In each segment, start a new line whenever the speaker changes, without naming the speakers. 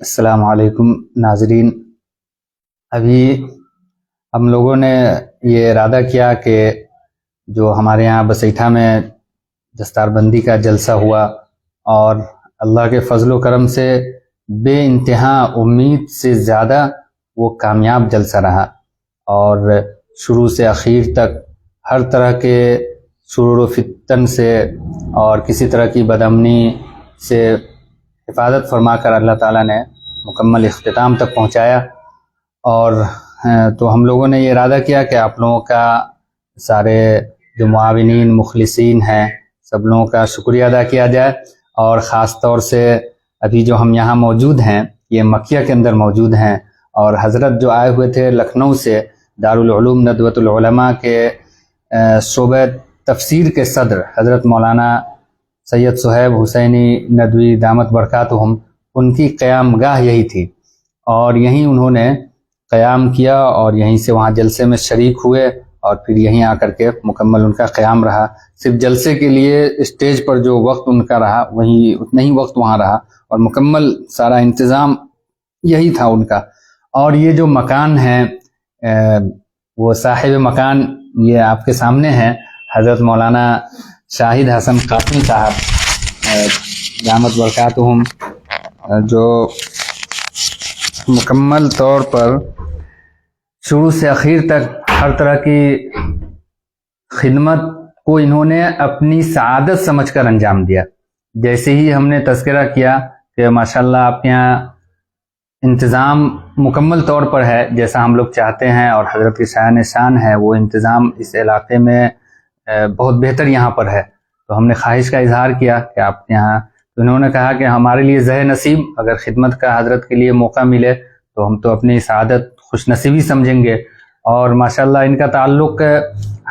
السلام علیکم ناظرین، ابھی ہم لوگوں نے یہ ارادہ کیا کہ جو ہمارے یہاں بسیٹھا میں دستار بندی کا جلسہ ہوا اور اللہ کے فضل و کرم سے بے انتہا امید سے زیادہ وہ کامیاب جلسہ رہا، اور شروع سے اخیر تک ہر طرح کے شرور و فتن سے اور کسی طرح کی بدامنی سے حفاظت فرما کر اللہ تعالیٰ نے مکمل اختتام تک پہنچایا۔ اور تو ہم لوگوں نے یہ ارادہ کیا کہ آپ لوگوں کا سارے جو معاونین مخلصین ہیں سب لوگوں کا شکریہ ادا کیا جائے، اور خاص طور سے ابھی جو ہم یہاں موجود ہیں یہ مکیہ کے اندر موجود ہیں، اور حضرت جو آئے ہوئے تھے لکھنؤ سے دارالعلوم ندوۃ العلماء کے شعبہ تفسیر کے صدر حضرت مولانا سید صہیب حسینی ندوی دامت برکاتہم، ان کی قیام گاہ یہی تھی، اور یہیں انہوں نے قیام کیا اور یہیں سے وہاں جلسے میں شریک ہوئے، اور پھر یہیں آ کر کے مکمل ان کا قیام رہا۔ صرف جلسے کے لیے اسٹیج پر جو وقت ان کا رہا وہیں اتنا ہی وقت وہاں رہا، اور مکمل سارا انتظام یہی تھا ان کا۔ اور یہ جو مکان ہے وہ صاحب مکان یہ آپ کے سامنے ہے، حضرت مولانا شاہد حسن قاسمی صاحب دامت برکاتہم، جو مکمل طور پر شروع سے اخیر تک ہر طرح کی خدمت کو انہوں نے اپنی سعادت سمجھ کر انجام دیا۔ جیسے ہی ہم نے تذکرہ کیا کہ ماشاءاللہ آپ کے یہاں انتظام مکمل طور پر ہے جیسا ہم لوگ چاہتے ہیں، اور حضرت کی شایان شان ہے وہ انتظام اس علاقے میں بہت بہتر یہاں پر ہے، تو ہم نے خواہش کا اظہار کیا کہ آپ یہاں، تو انہوں نے کہا کہ ہمارے لیے زہ نصیب اگر خدمت کا حضرت کے لیے موقع ملے تو ہم تو اپنی سعادت خوش نصیبی سمجھیں گے۔ اور ماشاءاللہ ان کا تعلق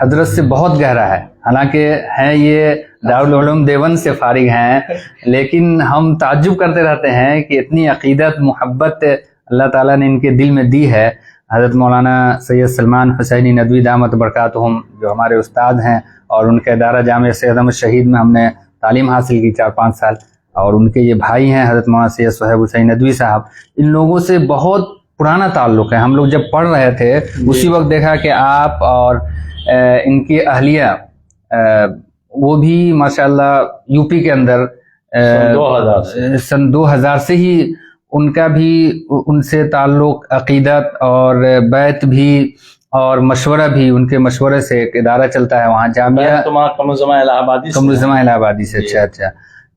حضرت سے بہت گہرا ہے، حالانکہ ہیں یہ دارالعلوم دیوبند سے فارغ ہیں، لیکن ہم تعجب کرتے رہتے ہیں کہ اتنی عقیدت محبت اللہ تعالیٰ نے ان کے دل میں دی ہے۔ حضرت مولانا سید سلمان حسینی ندوی دامت برکاتہم جو ہمارے استاد ہیں، اور ان کے ادارہ جامعہ سید احمد شہید میں ہم نے تعلیم حاصل کی 4-5 سال، اور ان کے یہ بھائی ہیں حضرت مولانا سید صہیب حسین ندوی صاحب، ان لوگوں سے بہت پرانا تعلق ہے۔ ہم لوگ جب پڑھ رہے تھے اسی وقت دیکھا کہ آپ اور ان کی اہلیہ وہ بھی ماشاءاللہ یو پی کے اندر سن 2000 سے ہی ان کا بھی ان سے تعلق عقیدت اور بیت بھی اور مشورہ بھی، ان کے مشورے سے ایک ادارہ چلتا ہے وہاں جامعہ
قمرالزمان الہ آبادی سے
اچھا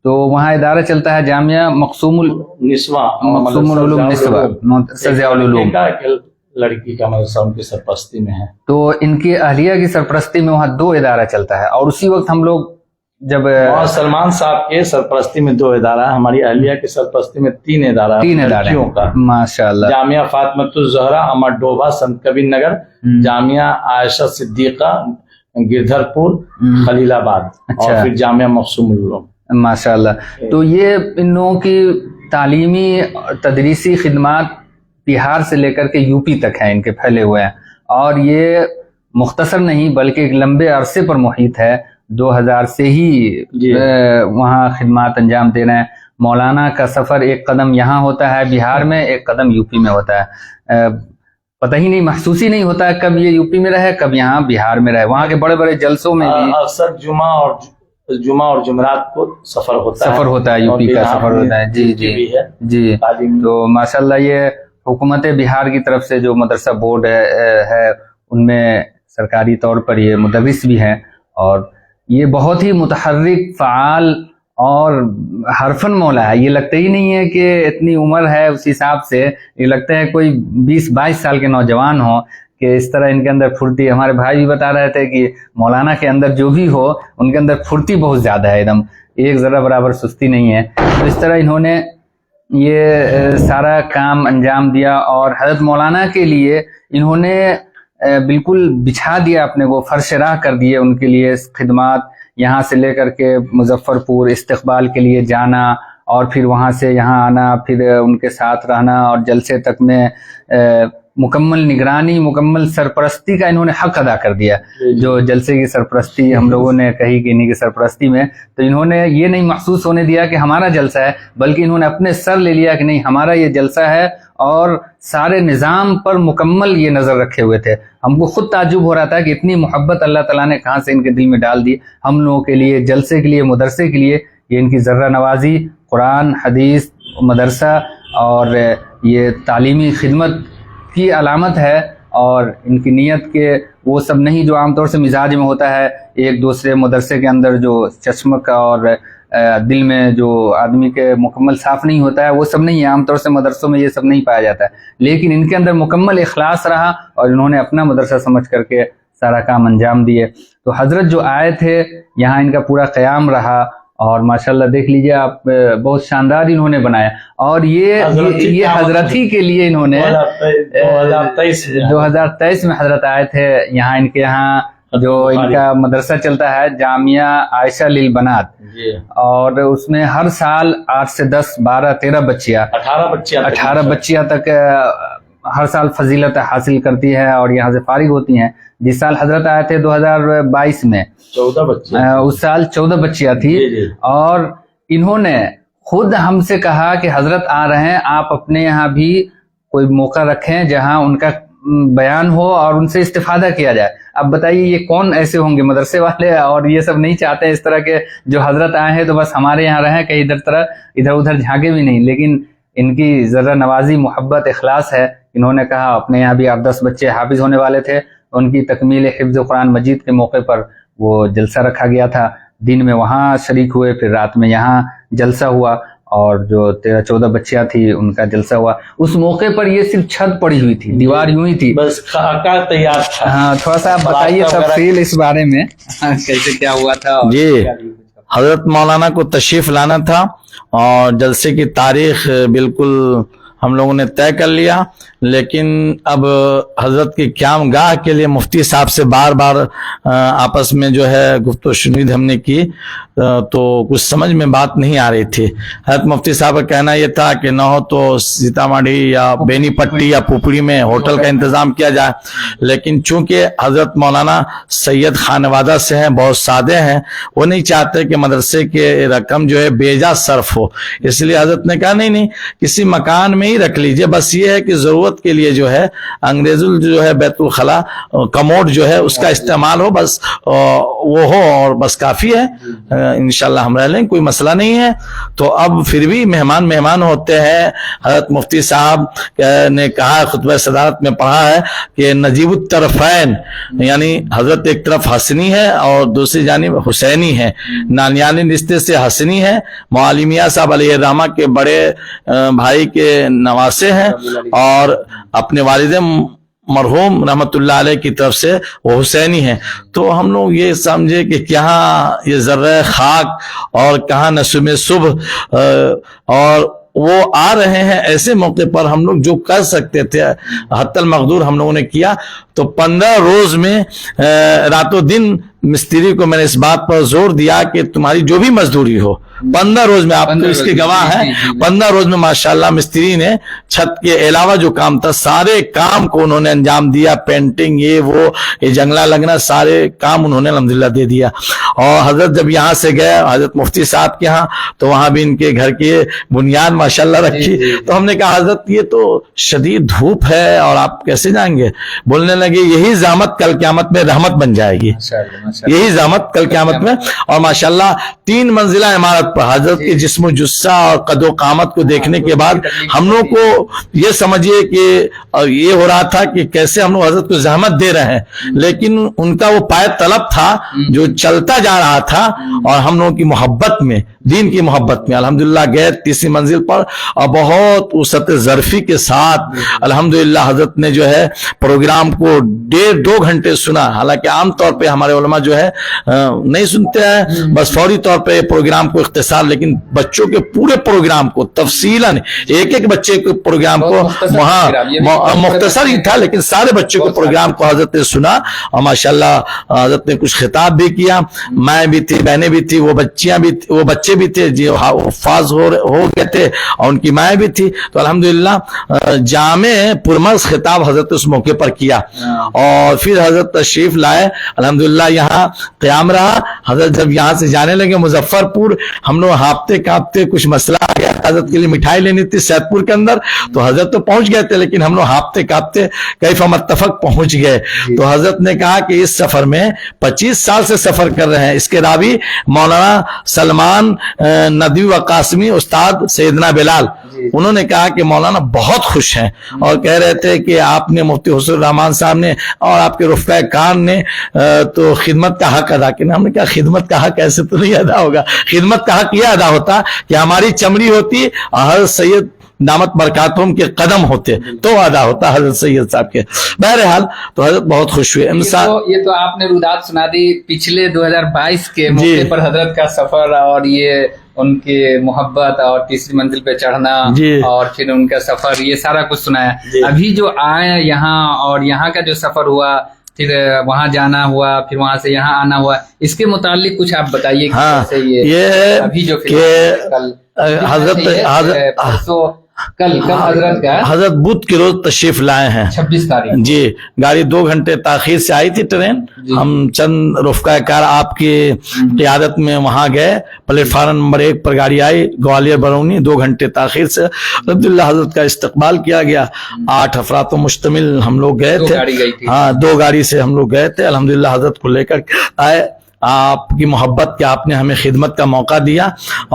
تو وہاں ادارہ چلتا ہے جامعہ مقصوم العلوم نسوہ سرضیاء العلوم،
لڑکی کا مدرسہ ان کی سرپرستی میں ہے،
تو ان کی اہلیہ کی سرپرستی میں وہاں 2 ادارہ چلتا ہے، اور اسی وقت ہم لوگ جب
سلمان صاحب کے سرپرستی میں 2 ادارہ، ہماری اہلیہ کی سرپرستی میں 3 ادارہ لڑکیوں کا،
ماشاءاللہ،
جامعہ فاطمۃ الزہرا امر ڈوبھا سنت کبیر نگر، جامعہ عائشہ صدیقہ گردھر پور خلیل آباد، اور پھر جامعہ مقصوم العلوم،
ماشاءاللہ۔ تو یہ ان لوگوں کی تعلیمی تدریسی خدمات بہار سے لے کر کے یو پی تک ہیں، ان کے پھیلے ہوئے ہیں، اور یہ مختصر نہیں بلکہ ایک لمبے عرصے پر محیط ہے، 2000 سے ہی وہاں خدمات انجام دے رہے ہیں۔ مولانا کا سفر ایک قدم یہاں ہوتا ہے بہار میں، ایک قدم یو پی میں ہوتا ہے، پتہ ہی نہیں، محسوس ہی نہیں ہوتا ہے کب یہ یو پی میں رہے کب یہاں بہار میں رہے۔ وہاں کے بڑے بڑے جلسوں میں بھی
اکثر جمعہ اور جمعرات کو سفر ہوتا ہے،
یو پی کا سفر ہوتا ہے، جی تو ماشاءاللہ یہ حکومت بہار کی طرف سے جو مدرسہ بورڈ ہے ان میں سرکاری طور پر یہ مدرس بھی ہیں، اور یہ بہت ہی متحرک فعال اور حرفن مولا ہے۔ یہ لگتا ہی نہیں ہے کہ اتنی عمر ہے، اس حساب سے یہ لگتا ہے کوئی 20-22 سال کے نوجوان ہوں، کہ اس طرح ان کے اندر پھرتی۔ ہمارے بھائی بھی بتا رہے تھے کہ مولانا کے اندر جو بھی ہو ان کے اندر پھرتی بہت زیادہ ہے، ایک دم ایک ذرہ برابر سستی نہیں ہے۔ تو اس طرح انہوں نے یہ سارا کام انجام دیا، اور حضرت مولانا کے لیے انہوں نے بالکل بچھا دیا اپنے کو، فرش راہ کر دیے ان کے لیے خدمات، یہاں سے لے کر کے مظفر پور استقبال کے لیے جانا، اور پھر وہاں سے یہاں آنا، پھر ان کے ساتھ رہنا، اور جلسے تک میں मुकम्मल निगरानी, मुकम्मल सरपरस्ती का इन्होंने हक अदा कर दिया। जो जलसे की सरपरस्ती हम लोगों ने कही कि इन्हीं की सरपरस्ती में, तो इन्होंने ये नहीं महसूस होने दिया कि हमारा जलसा है, बल्कि इन्होंने अपने सर ले लिया कि नहीं हमारा ये जलसा है, और सारे निज़ाम पर मुकम्मल ये नज़र रखे हुए थे। हमको खुद ताज्जुब हो रहा था कि इतनी मोहब्बत अल्लाह ताला ने कहाँ से इनके दिल में डाल दी हम लोगों के लिए, जलसे के लिए, मदरसे के लिए। ये इनकी ज़र्रा नवाजी, कुरान, हदीस, मदरसा और ये तालीमी खिदमत की अलामत है, और इनकी नीयत के वो सब नहीं जो आमतौर से मिजाज में होता है, एक दूसरे मदरसे के अंदर जो चश्मक और दिल में जो आदमी के मुकम्मल साफ़ नहीं होता है, वो सब नहीं है। आमतौर से मदरसों में ये सब नहीं पाया जाता है, लेकिन इनके अंदर मुकम्मल इखलास रहा और इन्होंने अपना मदरसा समझ करके सारा काम अंजाम दिए। तो हज़रत जो आए थे यहाँ इनका पूरा क़याम रहा, और माशाल्लाह देख लीजिए आप, बहुत शानदार इन्होंने बनाया। और ये हजरत ही के लिए इन्होंने 2023 में हजरत आए थे यहाँ। इनके यहाँ जो इनका मदरसा चलता है जामिया आयशा लिल बनात, और उसमें हर साल 8 से 10, 12, 13 बच्चियाँ, 18 बच्चियाँ तक हर साल फजीलत हासिल करती है और यहाँ से फारिग होती हैं। जिस साल हजरत आए थे 2022 में
14 बच्चियाँ,
उस साल 14 बच्चियाँ थी, और इन्होंने खुद हमसे कहा कि हजरत आ रहे हैं, आप अपने यहाँ भी कोई मौका रखें जहाँ उनका बयान हो और उनसे इस्तिफादा किया जाए। अब बताइए ये कौन ऐसे होंगे मदरसे वाले, और ये सब नहीं चाहते इस तरह के, जो हजरत आए हैं तो बस हमारे यहाँ रहें, कहीं इधर उधर झांके भी नहीं। लेकिन इनकी ज़रा नवाजी, मोहब्बत, इखलास है। इन्होंने कहा अपने यहाँ भी 8-10 बच्चे हाफिज होने वाले थे, उनकी तकमील हिफ्ज़ कुरान मजीद के मौके पर वो जलसा रखा गया था। दिन में वहाँ शरीक हुए, फिर रात में यहाँ जलसा हुआ, और जो 13-14 बच्चियाँ थी उनका जलसा हुआ। उस मौके पर ये सिर्फ छत पड़ी हुई थी, दीवार यूं ही थी,
बस खाका तैयार था।
हाँ, थोड़ा सा आप बताइए तफसील इस बारे में, कैसे क्या हुआ था।
जी, हजरत मौलाना को तशरीफ लाना था और जलसे की तारीख बिल्कुल हम लोगों ने तय कर लिया, लेकिन अब हजरत की क़याम गाह के लिए मुफ्ती साहब से बार बार आपस में जो है गुफ्तगू शुनीद हमने की, तो कुछ समझ में बात नहीं आ रही थी। हजरत मुफ्ती साहब का कहना यह था कि न हो तो सीतामढ़ी या बेनीपट्टी या पुपड़ी में होटल का इंतजाम किया जाए, लेकिन चूंकि हजरत मौलाना सैयद खानवादा से हैं, बहुत सादे हैं, वो नहीं चाहते कि मदरसे के रकम जो है बेजा सर्फ हो, इसलिए हजरत ने कहा नहीं किसी मकान में ही रख लीजिए, बस ये है कि जरूरत के लिए जो है अंग्रेजुल जो है बैतुल खला कमोड जो है उसका इस्तेमाल हो, बस वो हो और बस काफी है, इंशाल्लाह हम रह लेंगे, कोई मसला नहीं है। तो अब फिर भी मेहमान होते हैं। हजरत मुफ्ती साहब ने कहा, खुतबा सदारत में पढ़ा है कि नजीबुत तरफैन, यानी हजरत एक तरफ हसनी है और दूसरी जानिब हुसैनी है, नानियानी रिश्ते से हसनी है, मौली मियां साहब अलैहिर्रहमा के बड़े भाई के नवासे हैं, और अपने वालिद मरहूम रहमतुल्लाह अलैह की तरफ से वो हुसैनी है। तो हम लोग ये समझे कि कहाँ ये ज़र्रे खाक और कहाँ नस्मे सुबह, और वो आ रहे हैं ऐसे मौके पर हम लोग जो कर सकते थे हत्तल मकदूर हम लोगों ने किया। तो 15 रोज में रातों दिन मिस्त्री को मैंने इस बात पर जोर दिया कि तुम्हारी जो भी मजदूरी हो 15 रोज में, आप तो इसके गवाह हैं, 15 रोज में माशाल्लाह मिस्त्री ने छत के अलावा जो काम था सारे काम को उन्होंने अंजाम दिया, पेंटिंग ये जंगला लगना सारे काम उन्होंने अल्हम्दुलिल्लाह दे दिया। और हजरत जब यहाँ से गए हजरत मुफ्ती साहब के यहाँ, तो वहां भी इनके घर की बुनियाद माशाल्लाह रखी। तो हमने कहा हजरत ये तो शदीद धूप है और आप कैसे जाएंगे? बोलने लगे यही ज़हमत कल क़यामत में रहमत बन जाएगी, यही ज़हमत कल क़यामत में। और माशाल्लाह 3 मंजिला इमारत पर हजरत के जिस्म जुस्सा और कदो कामत को देखने के बाद हम लोग को ये समझिए कि ये हो रहा था कि कैसे हम लोग हजरत को ज़हमत दे रहे हैं, लेकिन उनका वो पाय तलब था जो चलता जा रहा था, और हम लोगों की मोहब्बत में, दीन की मोहब्बत में अल्हम्दुलिल्लाह गए 3री मंजिल पर, और बहुत उसत ज़रफ़ी के साथ अल्हम्दुलिल्लाह हजरत ने जो है प्रोग्राम को 1.5-2 घंटे सुना। हालांकि आमतौर पे हमारे उलमा جو ہے نہیں سنتے ہیں, بس فوری طور پہ پروگرام کو اختصار, لیکن بچوں کے پورے پروگرام کو تفصیلاً ایک ایک بچے کے پروگرام کو وہاں مختصر ہی تھا لیکن سارے بچوں کے پروگرام کو حضرت نے سنا, اور ماشاءاللہ حضرت نے کچھ خطاب بھی کیا. مائیں بھی تھی, بہنیں بھی تھی, وہ بچے بھی تھے جو حفاظ ہو گئے تھے اور ان کی مائیں بھی تھی. تو الحمدللہ جامع پرمغز خطاب حضرت اس موقع پر کیا, اور پھر حضرت تشریف لائے. الحمدللہ یہاں قیام رہا. حضرت جب یہاں سے جانے لگے مظفر پور, ہم لوگ ہانپتے کانپتے, کچھ مسئلہ آ گیا, حضرت کے لیے مٹھائی لینی تھی سید پور کے اندر, تو حضرت تو پہنچ گئے تھے لیکن ہم لوگ ہانپتے کانپتے کیف متفق پہنچ گئے. تو حضرت نے کہا کہ اس سفر میں 25 سال سے سفر کر رہے ہیں. اس کے راوی مولانا سلمان ندوی و قاسمی استاد سیدنا بلال, انہوں نے کہا کہ مولانا بہت خوش ہیں اور کہہ رہے تھے کہ آپ نے مفتی حسن الرحمان صاحب نے اور آپ کے رفقۂ کان نے تو خدمت کا حق ادا کیا. ہم نے کہا خدمت کا حق ایسے تو نہیں ادا ہوگا, خدمت کا حق یہ ادا ہوتا کہ ہماری چمڑی ہوتی اور حضرت سید دامت برکاتہم کے قدم ہوتے تو ادا ہوتا حضرت سید صاحب کے. بہرحال تو حضرت بہت خوش ہوئے.
یہ تو آپ نے روداد سنا دی پچھلے 2022 کے موقع پر حضرت کا سفر اور یہ ان کی محبت اور تیسری منزل پہ چڑھنا اور پھر ان کا سفر, یہ سارا کچھ سنایا. ابھی جو آئے یہاں اور یہاں کا جو سفر ہوا, پھر وہاں جانا ہوا, پھر وہاں سے یہاں آنا ہوا, اس کے متعلق کچھ آپ بتائیے.
یہ
ابھی جو کل حضرت کا
حضرت بدھ کے روز تشریف لائے ہیں
26 تاریخ.
جی گاڑی 2 گھنٹے تاخیر سے آئی تھی ٹرین. ہم چند رفقۂ کار آپ کی قیادت میں وہاں گئے. پلیٹ فارم نمبر 1 پر گاڑی آئی گوالیر برونی 2 گھنٹے تاخیر سے. الحمدللہ حضرت کا استقبال کیا گیا. 8 افراد مشتمل ہم لوگ گئے تھے. ہاں 2 گاڑی سے ہم لوگ گئے تھے. الحمدللہ حضرت کو لے کر آئے. آپ کی محبت کہ آپ نے ہمیں خدمت کا موقع دیا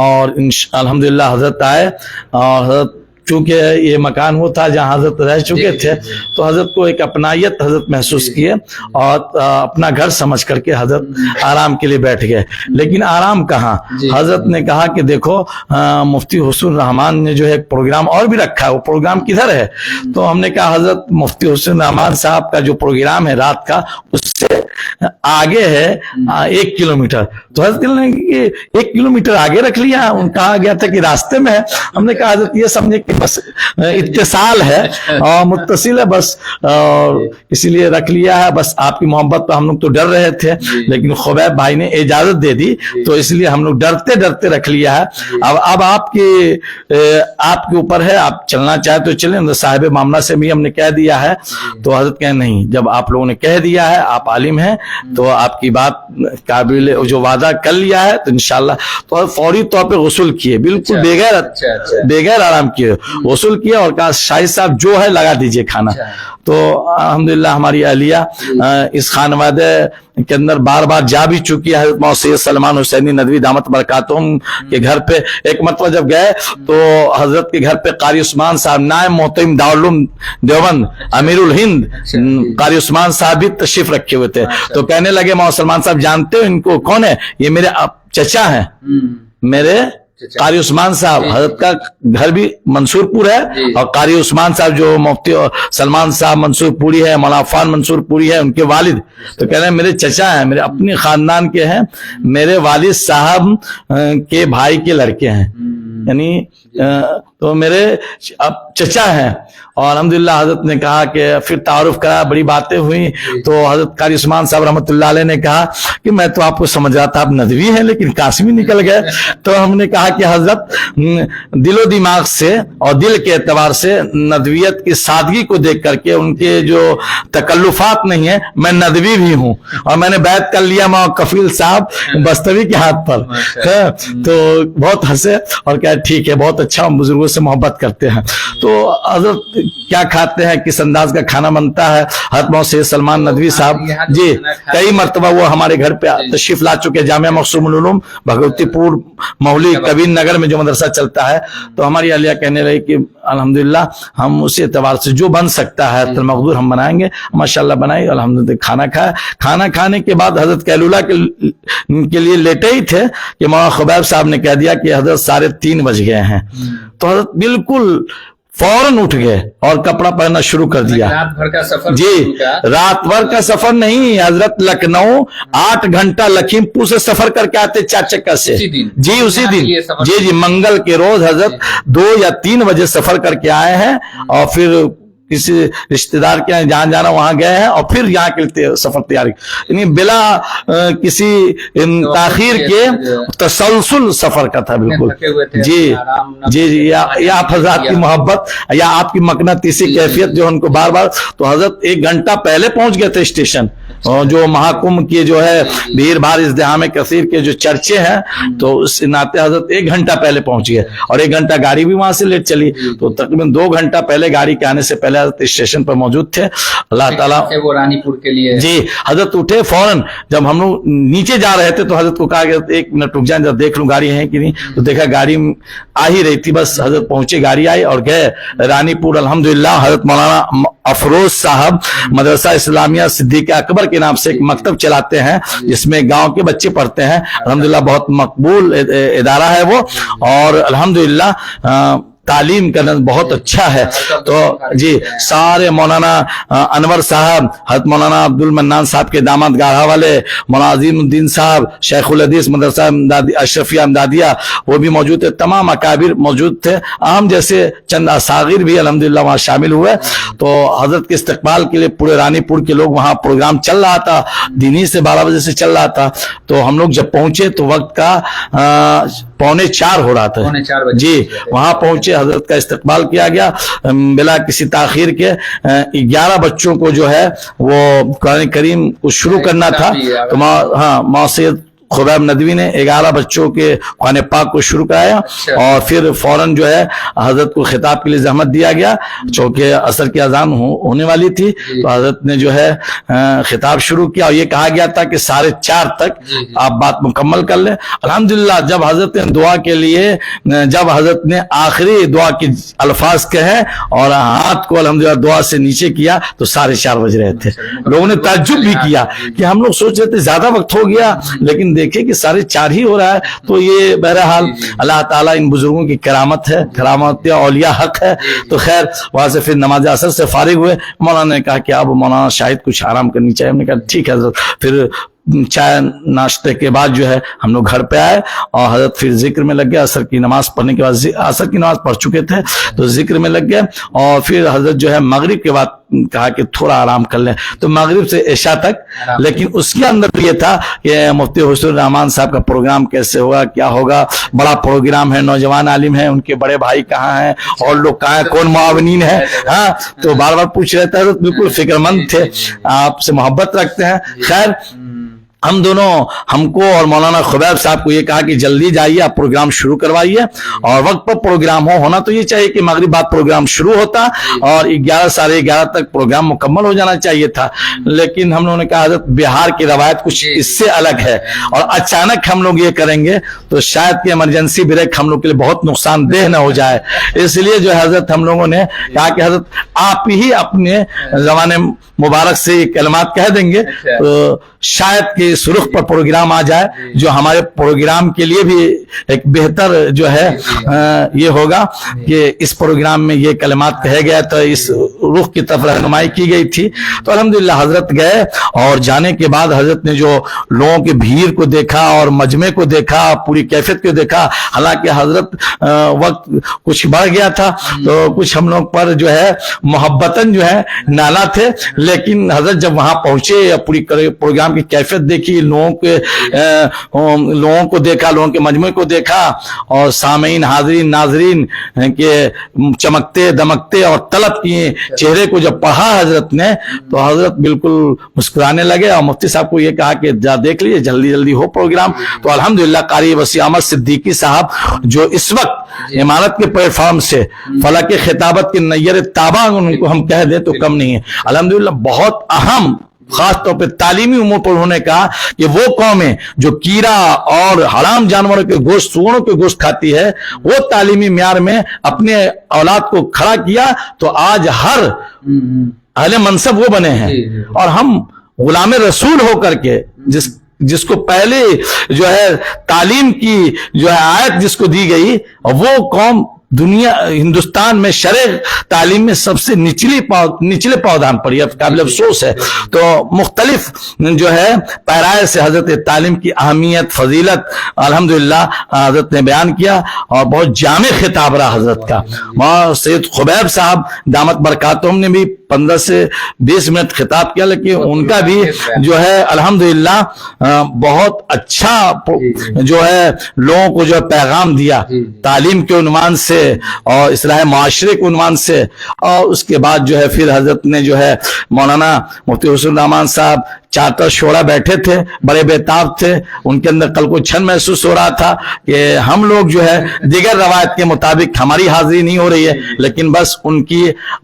اور الحمدللہ حضرت آئے. اور حضرت چونکہ یہ مکان وہ تھا جہاں حضرت رہ چکے تھے تو حضرت کو ایک اپنائیت حضرت محسوس کیے اور اپنا گھر سمجھ کر کے حضرت آرام کے لیے بیٹھ گئے. لیکن آرام کہاں, حضرت نے کہا کہ دیکھو مفتی حسن الرحمان نے جو ہے ایک پروگرام اور بھی رکھا ہے, وہ پروگرام کدھر ہے؟ تو ہم نے کہا حضرت مفتی حسن الرحمان صاحب کا جو پروگرام ہے رات کا اس سے آگے ہے 1 کلومیٹر. تو حضرت نے 1 کلومیٹر آگے رکھ لیا. ان کہا گیا تھا کہ راستے میں ہے. ہم نے کہا حضرت یہ سمجھے کہ بس اتصال ہے اور متصل ہے بس, اور اسی لیے رکھ لیا ہے. بس آپ کی محبت پہ ہم لوگ تو ڈر رہے تھے لیکن خبیب بھائی نے اجازت دے دی تو اس لیے ہم لوگ ڈرتے ڈرتے رکھ لیا ہے. اب آپ کے اوپر ہے, آپ چلنا چاہے تو چلیں. صاحب معاملہ سے بھی ہم نے کہہ دیا ہے. تو حضرت کہے نہیں, جب آپ لوگوں نے کہہ دیا ہے, آپ عالم ہیں تو آپ کی بات قابل جو وعدہ کر لیا ہے تو انشاءاللہ. تو فوری طور پہ غسل کیے, بالکل بغیر آرام کیے غسل کیا اور کہا شاہد صاحب جو ہے لگا دیجئے کھانا. تو الحمدللہ ہماری اہلیہ اس خانوادہ کے اندر بار بار جا بھی چکی ہے. حضرت مولانا سید سلمان حسینی ندوی دامت برکاتہم کے گھر پہ ایک مرتبہ جب گئے تو حضرت کے گھر پہ قاری عثمان صاحب نائب محترم دارالعلوم دیوبند امیر الہند قاری عثمان صاحب بھی تشریف رکھے ہوئے تھے. تو کہنے لگے مولانا سلمان صاحب جانتے ہو ان کو کون ہے؟ یہ میرے چچا ہیں, میرے قاری عثمان صاحب. حضرت کا گھر بھی منصور پور ہے اور قاری عثمان صاحب جو مفتی سلمان صاحب منصور پوری ہے, مولانا عفان منصور پوری ہے, ان کے والد. تو کہہ رہے ہیں میرے چچا ہیں, میرے اپنے خاندان کے ہیں, میرے والد صاحب کے بھائی کے لڑکے ہیں, یعنی تو میرے چچا ہیں. اور الحمدللہ حضرت نے کہا کہ پھر تعارف کرا, بڑی باتیں ہوئی. تو حضرت قاری عثمان صاحب رحمۃ اللہ علیہ نے کہا کہ میں تو آپ کو سمجھ رہا تھا آپ ندوی ہیں لیکن قاسمی نکل گئے. تو ہم نے کہا کہ حضرت دل و دماغ سے اور دل کے اعتبار سے ندویت کی سادگی کو دیکھ کر کے, ان کے جو تکلفات نہیں ہیں, میں ندوی بھی ہوں اور میں نے بیعت کر لیا ماں کفیل صاحب بستوی کے ہاتھ پر. تو بہت ہنسے اور کہا ٹھیک ہے, بہت اچھا, ہم بزرگوں سے محبت کرتے ہیں. تو حضرت کیا کھاتے ہیں, کس انداز کا کھانا بنتا ہے, حضرت مولانا سید سلمان ندوی صاحب جی کئی مرتبہ وہ ہمارے گھر پہ تشریف لا چکے. جامعہ مقصوم العلوم بھگوتی پور مہولی کبیر نگر میں جو مدرسہ چلتا ہے, تو ہماری اہلیہ کہنے رہی کہ الحمدللہ ہم اسی اعتبار سے جو بن سکتا ہے المقدور ہم بنائیں گے. ماشاءاللہ بنائی, الحمدللہ کھانا کھایا. کھانا کھانے کے بعد حضرت کیلولہ کے لیے لیٹے ہی تھے کہ مولانا خبیب صاحب نے کہہ دیا کہ حضرت 3:30 بج گئے ہیں. تو حضرت بالکل फौरन उठ गए और कपड़ा पहनना शुरू कर दिया।
रात भर का सफर
जी, रात भर का सफर नहीं, हजरत लखनऊ 8 घंटा लखीमपुर से सफर करके आते 4 चक्का से। जी उसी दिन, जी मंगल के रोज हजरत 2 या 3 बजे सफर करके आए हैं और फिर किसी रिश्तेदार के यहाँ जहां जाना वहां गए हैं और फिर यहाँ के सफर तैयारी, यानी बिला किसी ताखीर के तसलसल सफर का था बिल्कुल। जी जी जी, या आप हजरत की मोहब्बत या आपकी मकनातीसी कैफियत जो उनको बार बार, तो हजरत 1 घंटा पहले पहुंच गए थे स्टेशन। और जो महाकुंभ की जो है भीड़ भाड़ इज़्दिहाम कसीर के जो चर्चे हैं, तो उस नाते हजरत 1 घंटा पहले पहुंच गए और 1 घंटा गाड़ी भी वहां से लेट चली, तो तकरीबन 2 घंटा पहले गाड़ी के आने से पहले हजरत स्टेशन पर मौजूद थे। अल्लाह ताला
वो रानीपुर के लिए
जी हजरत उठे फौरन। जब हम लोग नीचे जा रहे थे तो हजरत को कहा गया 1 मिनट रुक जाए, जब देख लूं गाड़ी है कि नहीं, तो देखा गाड़ी आ ही रही थी, बस हजरत पहुंचे, गाड़ी आई और गए रानीपुर। अल्हम्दुलिल्लाह हजरत मौलाना अफरोज साहब मदरसा इस्लामिया सिद्दीक अकबर के नाम से एक मकतब चलाते हैं जिसमें गांव के बच्चे पढ़ते हैं। अल्हम्दुलिल्लाह बहुत मकबूल इदारा है वो, और अल्हम्दुलिल्लाह तालीम करना बहुत अच्छा है। तो जी सारे मौलाना अनवर साहब, हज़रत मौलाना अब्दुल मन्नान साहब के दामाद गाढ़ा वाले, मौलाना अजीमुद्दीन साहब शेखुल हदीस मदरसा अशरफिया अमदादिया, वो भी मौजूद थे, तमाम अकाबिर मौजूद थे, आम जैसे चंद असागिर भी अल्हम्दुलिल्लाह वहाँ शामिल हुए। तो हजरत के इस्तकबाल के लिए पूरे रानीपुर के लोग, वहाँ प्रोग्राम चल रहा था, दिनी से 12 बजे से चल रहा था। तो हम लोग जब पहुंचे तो वक्त का 3:45 हो रहा था।
4:45
जी वहां पहुंचे, हजरत का इस्तकबाल किया गया बिला किसी ताखीर के। 11 बच्चों को जो है वो कुरान करीम को शुरू करना था, तो मौसैयद खुबैब नदवी ने 11 बच्चों के कुरान पाक को शुरू कराया और फिर फौरन जो है हजरत को खिताब के लिए जहमत दिया गया, चूंकि असर की अजान होने वाली थी, तो हजरत ने जो है खिताब शुरू किया और ये कहा गया था कि 4:30 तक आप बात मुकम्मल कर लें। अल्हम्दुलिल्लाह जब हजरत ने दुआ के लिए, जब हजरत ने आखिरी दुआ के अल्फाज कहे और हाथ को अल्हम्दुलिल्लाह दुआ से नीचे किया तो 4:30 बज रहे थे। लोगों ने ताज्जुब भी किया कि हम लोग सोच रहे थे ज्यादा वक्त हो गया, लेकिन देखे कि 4:30 ही हो रहा है। तो ये बहरहाल अल्लाह ताला इन बुजुर्गों की करामत है, करामत औलिया हक है। तो खैर वहां से फिर नमाज असर से फारिग हुए। मौलाना ने कहा कि अब मौलाना शायद कुछ आराम करनी चाहिए। हमने कहा ठीक है। फिर चाय नाश्ते के बाद जो है हम लोग घर पे आए और हजरत फिर जिक्र में लग गए। असर की नमाज पढ़ने के बाद, असर की नमाज पढ़ चुके थे तो जिक्र में लग गए और फिर हजरत जो है मगरिब के बाद कहा कि थोड़ा आराम कर लें, तो मगरिब से इशा तक। लेकिन उसके अंदर ये था कि मुफ्ती हुसैन रहमान साहब का प्रोग्राम कैसे होगा, क्या होगा, बड़ा प्रोग्राम है, नौजवान आलिम है, उनके बड़े भाई कहाँ हैं और लोग कहाँ हैं, कौन मुआविनीन है। हाँ, तो बार बार पूछ रहे थे, बिल्कुल फिक्रमंद थे, आपसे मोहब्बत रखते हैं। खैर हम दोनों, हमको और मौलाना खुबैब साहब को ये कहा कि जल्दी जाइए, आप प्रोग्राम शुरू करवाइए और वक्त पर प्रोग्राम होना तो ये चाहिए कि मगरिब बाद प्रोग्राम शुरू होता और 11 साढ़े 11 तक प्रोग्राम मुकम्मल हो जाना चाहिए था। लेकिन हम लोगों ने कहा हजरत बिहार की रवायत कुछ इससे अलग है और अचानक हम लोग ये करेंगे तो शायद कि इमरजेंसी ब्रेक हम लोग के लिए बहुत नुकसानदेह न हो जाए। इसलिए जो हजरत हम लोगों ने कहा कि हजरत आप ही अपने जमाने मुबारक से ये कलमात कह देंगे तो शायद कि इस रुख पर प्रोग्राम आ जाए, जो हमारे प्रोग्राम के लिए भी एक बेहतर जो है ये होगा कि इस प्रोग्राम में ये कलमात कहे गया, तो इस रुख की तरफ रहनुमाई की गई थी। तो अल्हम्दुलिल्लाह हजरत गए और जाने के बाद हजरत ने जो लोगों के भीड़ को देखा और मजमे को देखा, पूरी कैफियत को देखा। हालांकि हजरत वक्त कुछ बढ़ गया था तो कुछ हम लोग पर जो है मोहब्बतन जो है नाला थे, लेकिन हजरत जब वहां पहुंचे या पूरी प्रोग्राम की कैफियत देखी, लोगों को देखा, लोगों के मजमे को देखा और सामीन हाजरीन नाजरीन के चमकते दमकते और तलब किए चेहरे को जब पढ़ा हजरत ने तो हजरत बिल्कुल मुस्कुराने लगे और मुफ्ती साहब को ये कहा कि जा देख लीजिए, जल्दी जल्दी हो प्रोग्राम। तो अल्हम्दुलिल्लाह कारी वसी अहमद सिद्दीकी साहब जो इस वक्त इमारत के प्लेटफॉर्म से फलक खिताबत के नैयर ताबा उनको हम कह दें तो कम नहीं है। अल्हम्दुलिल्लाह बहुत अहम खास तौर पे तालीमी उम्र पर उन्होंने कहा कि वो कौमें जो कीड़ा और हराम जानवरों के गोश्त, सुअरों के गोश्त खाती है, वो तालीमी म्यार में अपने औलाद को खड़ा किया तो आज हर अहले मनसब वो बने हैं। और हम गुलाम रसूल होकर के जिसको पहले जो है तालीम की जो है आयत जिसको दी गई, वो कौम दुनिया हिंदुस्तान में शरअ तालीम में सबसे निचले पावदान पर, यह काबिल अफसोस है। तो मुख्तलिफ जो है पैराए से हजरत तालीम की अहमियत फजीलत अल्हम्दुलिल्लाह हजरत ने बयान किया और बहुत जामे खिताब रहा हजरत का। वहाँ सैयद खुबैब साहब दामत बरकातुहुम ने भी 15 से 20 मिनट खिताब किया, लेकिन उनका भी जो है अल्हम्दुलिल्लाह बहुत अच्छा जो है लोगों को जो पैगाम दिया तालीम के उन्वान से और इस्लाह माशरे के उन्वान से। और उसके बाद जो है फिर हजरत ने जो है मौलाना मुफ्ती हुसैन रहमान साहब चार्टर शोरा बैठे थे, बड़े बेताब थे, उनके अंदर कल को क्षण महसूस हो रहा था कि हम लोग जो है दिगर रवायत के मुताबिक हमारी हाजिरी नहीं हो रही है, लेकिन बस उनकी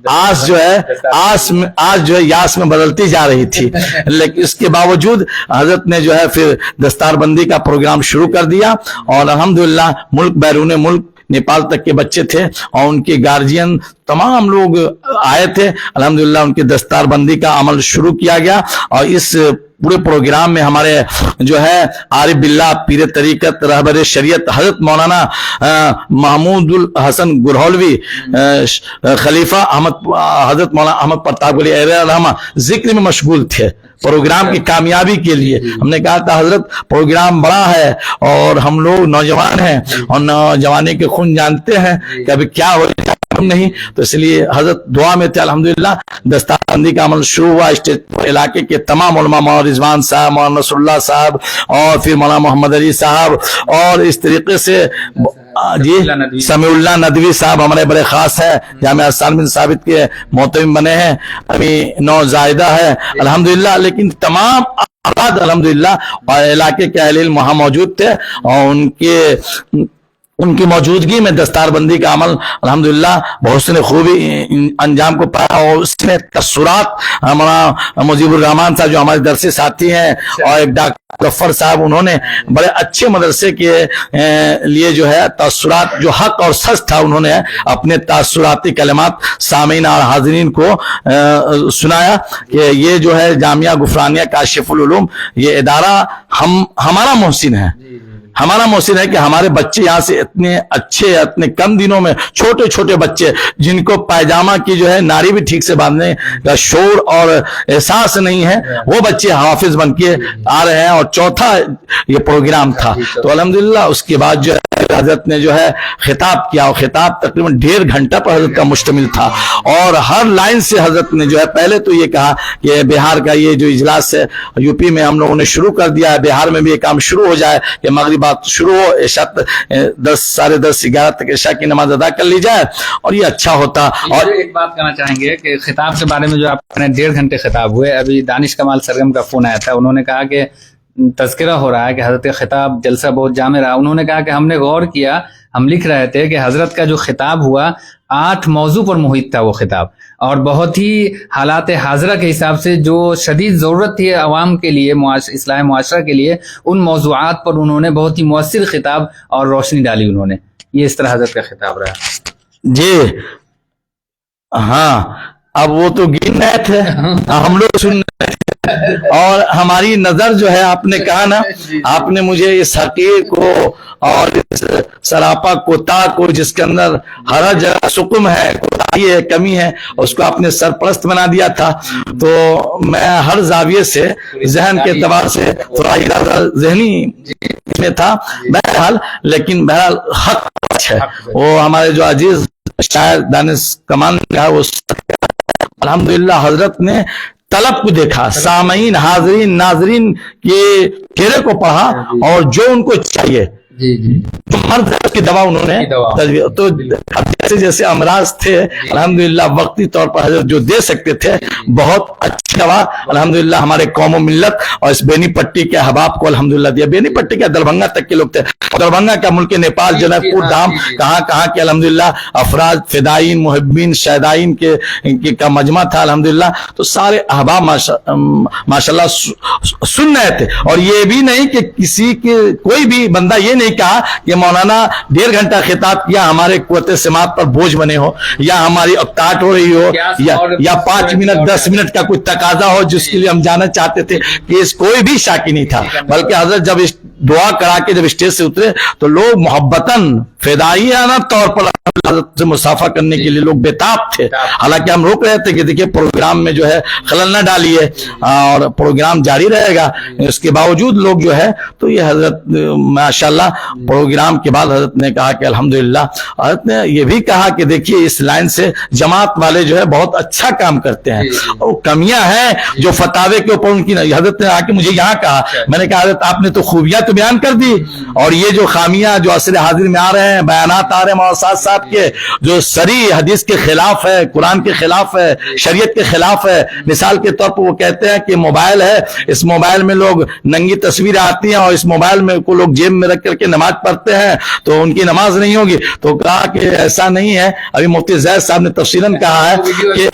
आस जो है आज जो है यास में बदलती जा रही थी। लेकिन इसके बावजूद हजरत ने जो है फिर दस्तारबंदी का प्रोग्राम शुरू कर दिया और अल्हम्दुलिल्लाह मुल्क बैरून मुल्क नेपाल तक के बच्चे थे और उनके गार्जियन तमाम लोग आए थे। अल्हम्दुलिल्लाह उनकी दस्तारबंदी का अमल शुरू किया गया और इस पूरे प्रोग्राम में हमारे जो है आरिफ बिल्लाह पीर तरीकत रहबर शरीयत हजरत मौलाना महमूदुल हसन गुरहौलवी खलीफा अहमद हजरत मौलाना अहमद प्रताप अली रहमा जिक्र में मशगूल थे प्रोग्राम की कामयाबी के लिए। हमने कहा था हजरत प्रोग्राम बड़ा है और हम लोग नौजवान हैं और नौजवानी के खून जानते हैं कि अभी क्या हो नहीं, तो इसलिए हजरत दुआ में थे। अल्हम्दुलिल्लाह दस्तारबंदी का अमल शुरू हुआ। स्टेज इलाके के तमाम उलमा मौलाना रिजवान साहब, मौलाना नसरुल्लाह साहब और फिर मौलाना मोहम्मद अली साहब और इस तरीके से जी समीउल्लाह नदवी साहब हमारे बड़े खास है, जामिया साल बिन साबित के मोहतमिम बने हैं, अभी 9 जायदा है अल्हम्दुलिल्लाह। लेकिन तमाम आबाद अल्हम्दुलिल्लाह और इलाके के अहले इल्म वहां मौजूद थे और उनकी मौजूदगी में दस्तारबंदी का अमल अल्हम्दुलिल्लाह बहुत से खूबी अंजाम को पाया और उसमें तसुरात हमारा मुजीबुर रहमान साहब जो हमारे दरसे साथी हैं और एक डॉक्टर गफ्फर साहब, उन्होंने बड़े अच्छे मदरसे के लिए जो है तसुरात जो हक और सच था उन्होंने अपने तसुराती कलमात सामीन और हाज़रीन को सुनाया कि ये जो है जामिया गुफरानिया काशिफुल उलूम ये इदारा हमारा मोहसिन है, हमारा मोहसिन है कि हमारे बच्चे यहाँ से इतने अच्छे इतने कम दिनों में छोटे छोटे बच्चे जिनको पायजामा की जो है नारी भी ठीक से बांधने का शोर और एहसास नहीं है, वो बच्चे हाफिज बन के आ रहे हैं। और चौथा ये प्रोग्राम था तो अल्हम्दुलिल्लाह उसके बाद जो है हजरत ने जो है खिताब किया और खिताब तकरीबन 1.5 घंटा पर हजरत का मुश्तमिल था और हर लाइन से हजरत ने जो है पहले तो ये कहा कि बिहार का ये जो इजलास है यूपी में हम लोगों ने शुरू कर दिया है, बिहार में भी ये काम शुरू हो जाए कि मगरिबात शुरू हो, इशा 10 साढ़े 10 11 तक इशा की नमाज अदा कर ली जाए और ये अच्छा होता। और
एक बात कहना चाहेंगे कि खिताब के बारे में जो आपने 1.5 घंटे खिताब हुए, अभी दानिश कमाल सरगम का फोन आया था, उन्होंने कहा कि तज़किरा हो रहा है कि हजरत का खिताब जलसा बहुत जामे रहा। उन्होंने कहा कि हमने गौर किया, हम लिख रहे थे कि हजरत का जो खिताब हुआ 8 मौजू पर मुहित था वो खिताब और बहुत ही हालात हाजरा के हिसाब से जो शदीद ज़रूरत थी अवाम के लिए इस्लाह मुआशरा के लिए उन मौज़ूआत पर उन्होंने बहुत ही मुअस्सिर खिताब और रोशनी डाली उन्होंने। ये इस तरह हजरत का खिताब रहा
जी। हाँ अब वो तो गिन रहे थे हम लोग सुन रहे थे और हमारी नजर जो है आपने कहा ना, आपने मुझे इस हकीर को और इस सरापा कोता को जिसके अंदर हर जगह सुकुम है, कोताही है, कमी है, उसको आपने सरपरस्त बना दिया था। तो मैं हर जाविये से जहन के एतबार से थोड़ा जहनी में था बहरहाल, लेकिन बहरहाल हक है वो हमारे जो अजीज शायर दानिश कमान का वो अल्हम्दुलिल्लाह हजरत ने तलब को देखा, सामईन हाजरीन नाजरीन के चेहरे को पढ़ा और जो उनको चाहिए तो हर तरह की दवा उन्होंने तो जैसे जैसे अमराज थे अल्हम्दुलिल्लाह वक्ती तौर पर हजरत जो दे सकते थे बहुत अच्छी दवा अल्हम्दुलिल्लाह हमारे कौम मिल्लत और इस बेनी पट्टी के अहबाब को अल्हम्दुलिल्लाह दिया। बेनी पट्टी के दरभंगा तक के लोग थे, दरभंगा का मुल्क नेपाल जनकपुर धाम कहाँ के अल्हम्दुलिल्लाह अफराज फिदाइन मुहिब्बीन शहदाइन के का मजमा था अल्हम्दुलिल्लाह। तो सारे अहबाब माशाल्लाह सुन रहे थे और ये भी नहीं कि किसी के कोई भी बंदा ये नहीं कहा कि मौलाना 1.5 घंटा खिताब किया हमारे कुव्वते समात पर बोझ बने हो या हमारी अक्ताट हो रही हो या 5 मिनट 10 मिनट का कोई तकाजा हो जिसके लिए हम जाना चाहते थे कि इस कोई भी शाकी नहीं था, बल्कि हजरत जब दुआ करा के जब स्टेज से उतरे तो लोग मोहब्बतन फिदाइयाना तौर पर हजरत से मुसाफा करने के लिए लोग बेताब थे। हालांकि हम रोक रहे थे कि देखिए प्रोग्राम में जो है खलल न डालिए और प्रोग्राम जारी रहेगा, इसके बावजूद लोग जो है तो ये हजरत माशाल्लाह प्रोग्राम के बाद हजरत ने कहा कि अल्हम्दुलिल्लाह, हजरत ने ये भी कहा कि देखिए इस लाइन से जमात वाले जो है बहुत अच्छा काम करते हैं और कमियां हैं जो फतावे के ऊपर उनकी नहीं। हजरत ने आके मुझे यहाँ कहा, मैंने कहा हजरत आपने तो खूबियां तो बयान कर दी और ये जो खामियां जो असर हाजिर में आ रहे हैं, बयानात आ रहे हैं मौलाना साहब के जो सरी हदीस के खिलाफ है, कुरान के खिलाफ है, शरीयत के खिलाफ है। मिसाल के तौर पर वो कहते हैं कि मोबाइल है, इस मोबाइल में लोग नंगी तस्वीरें आती हैं और इस मोबाइल में को लोग जेब में रख करके नमाज पढ़ते हैं तो उनकी नमाज नहीं होगी। तो कहा कि ऐसा नहीं है, अभी मुफ्ती जैद साहब ने तफसीलन कहा है कि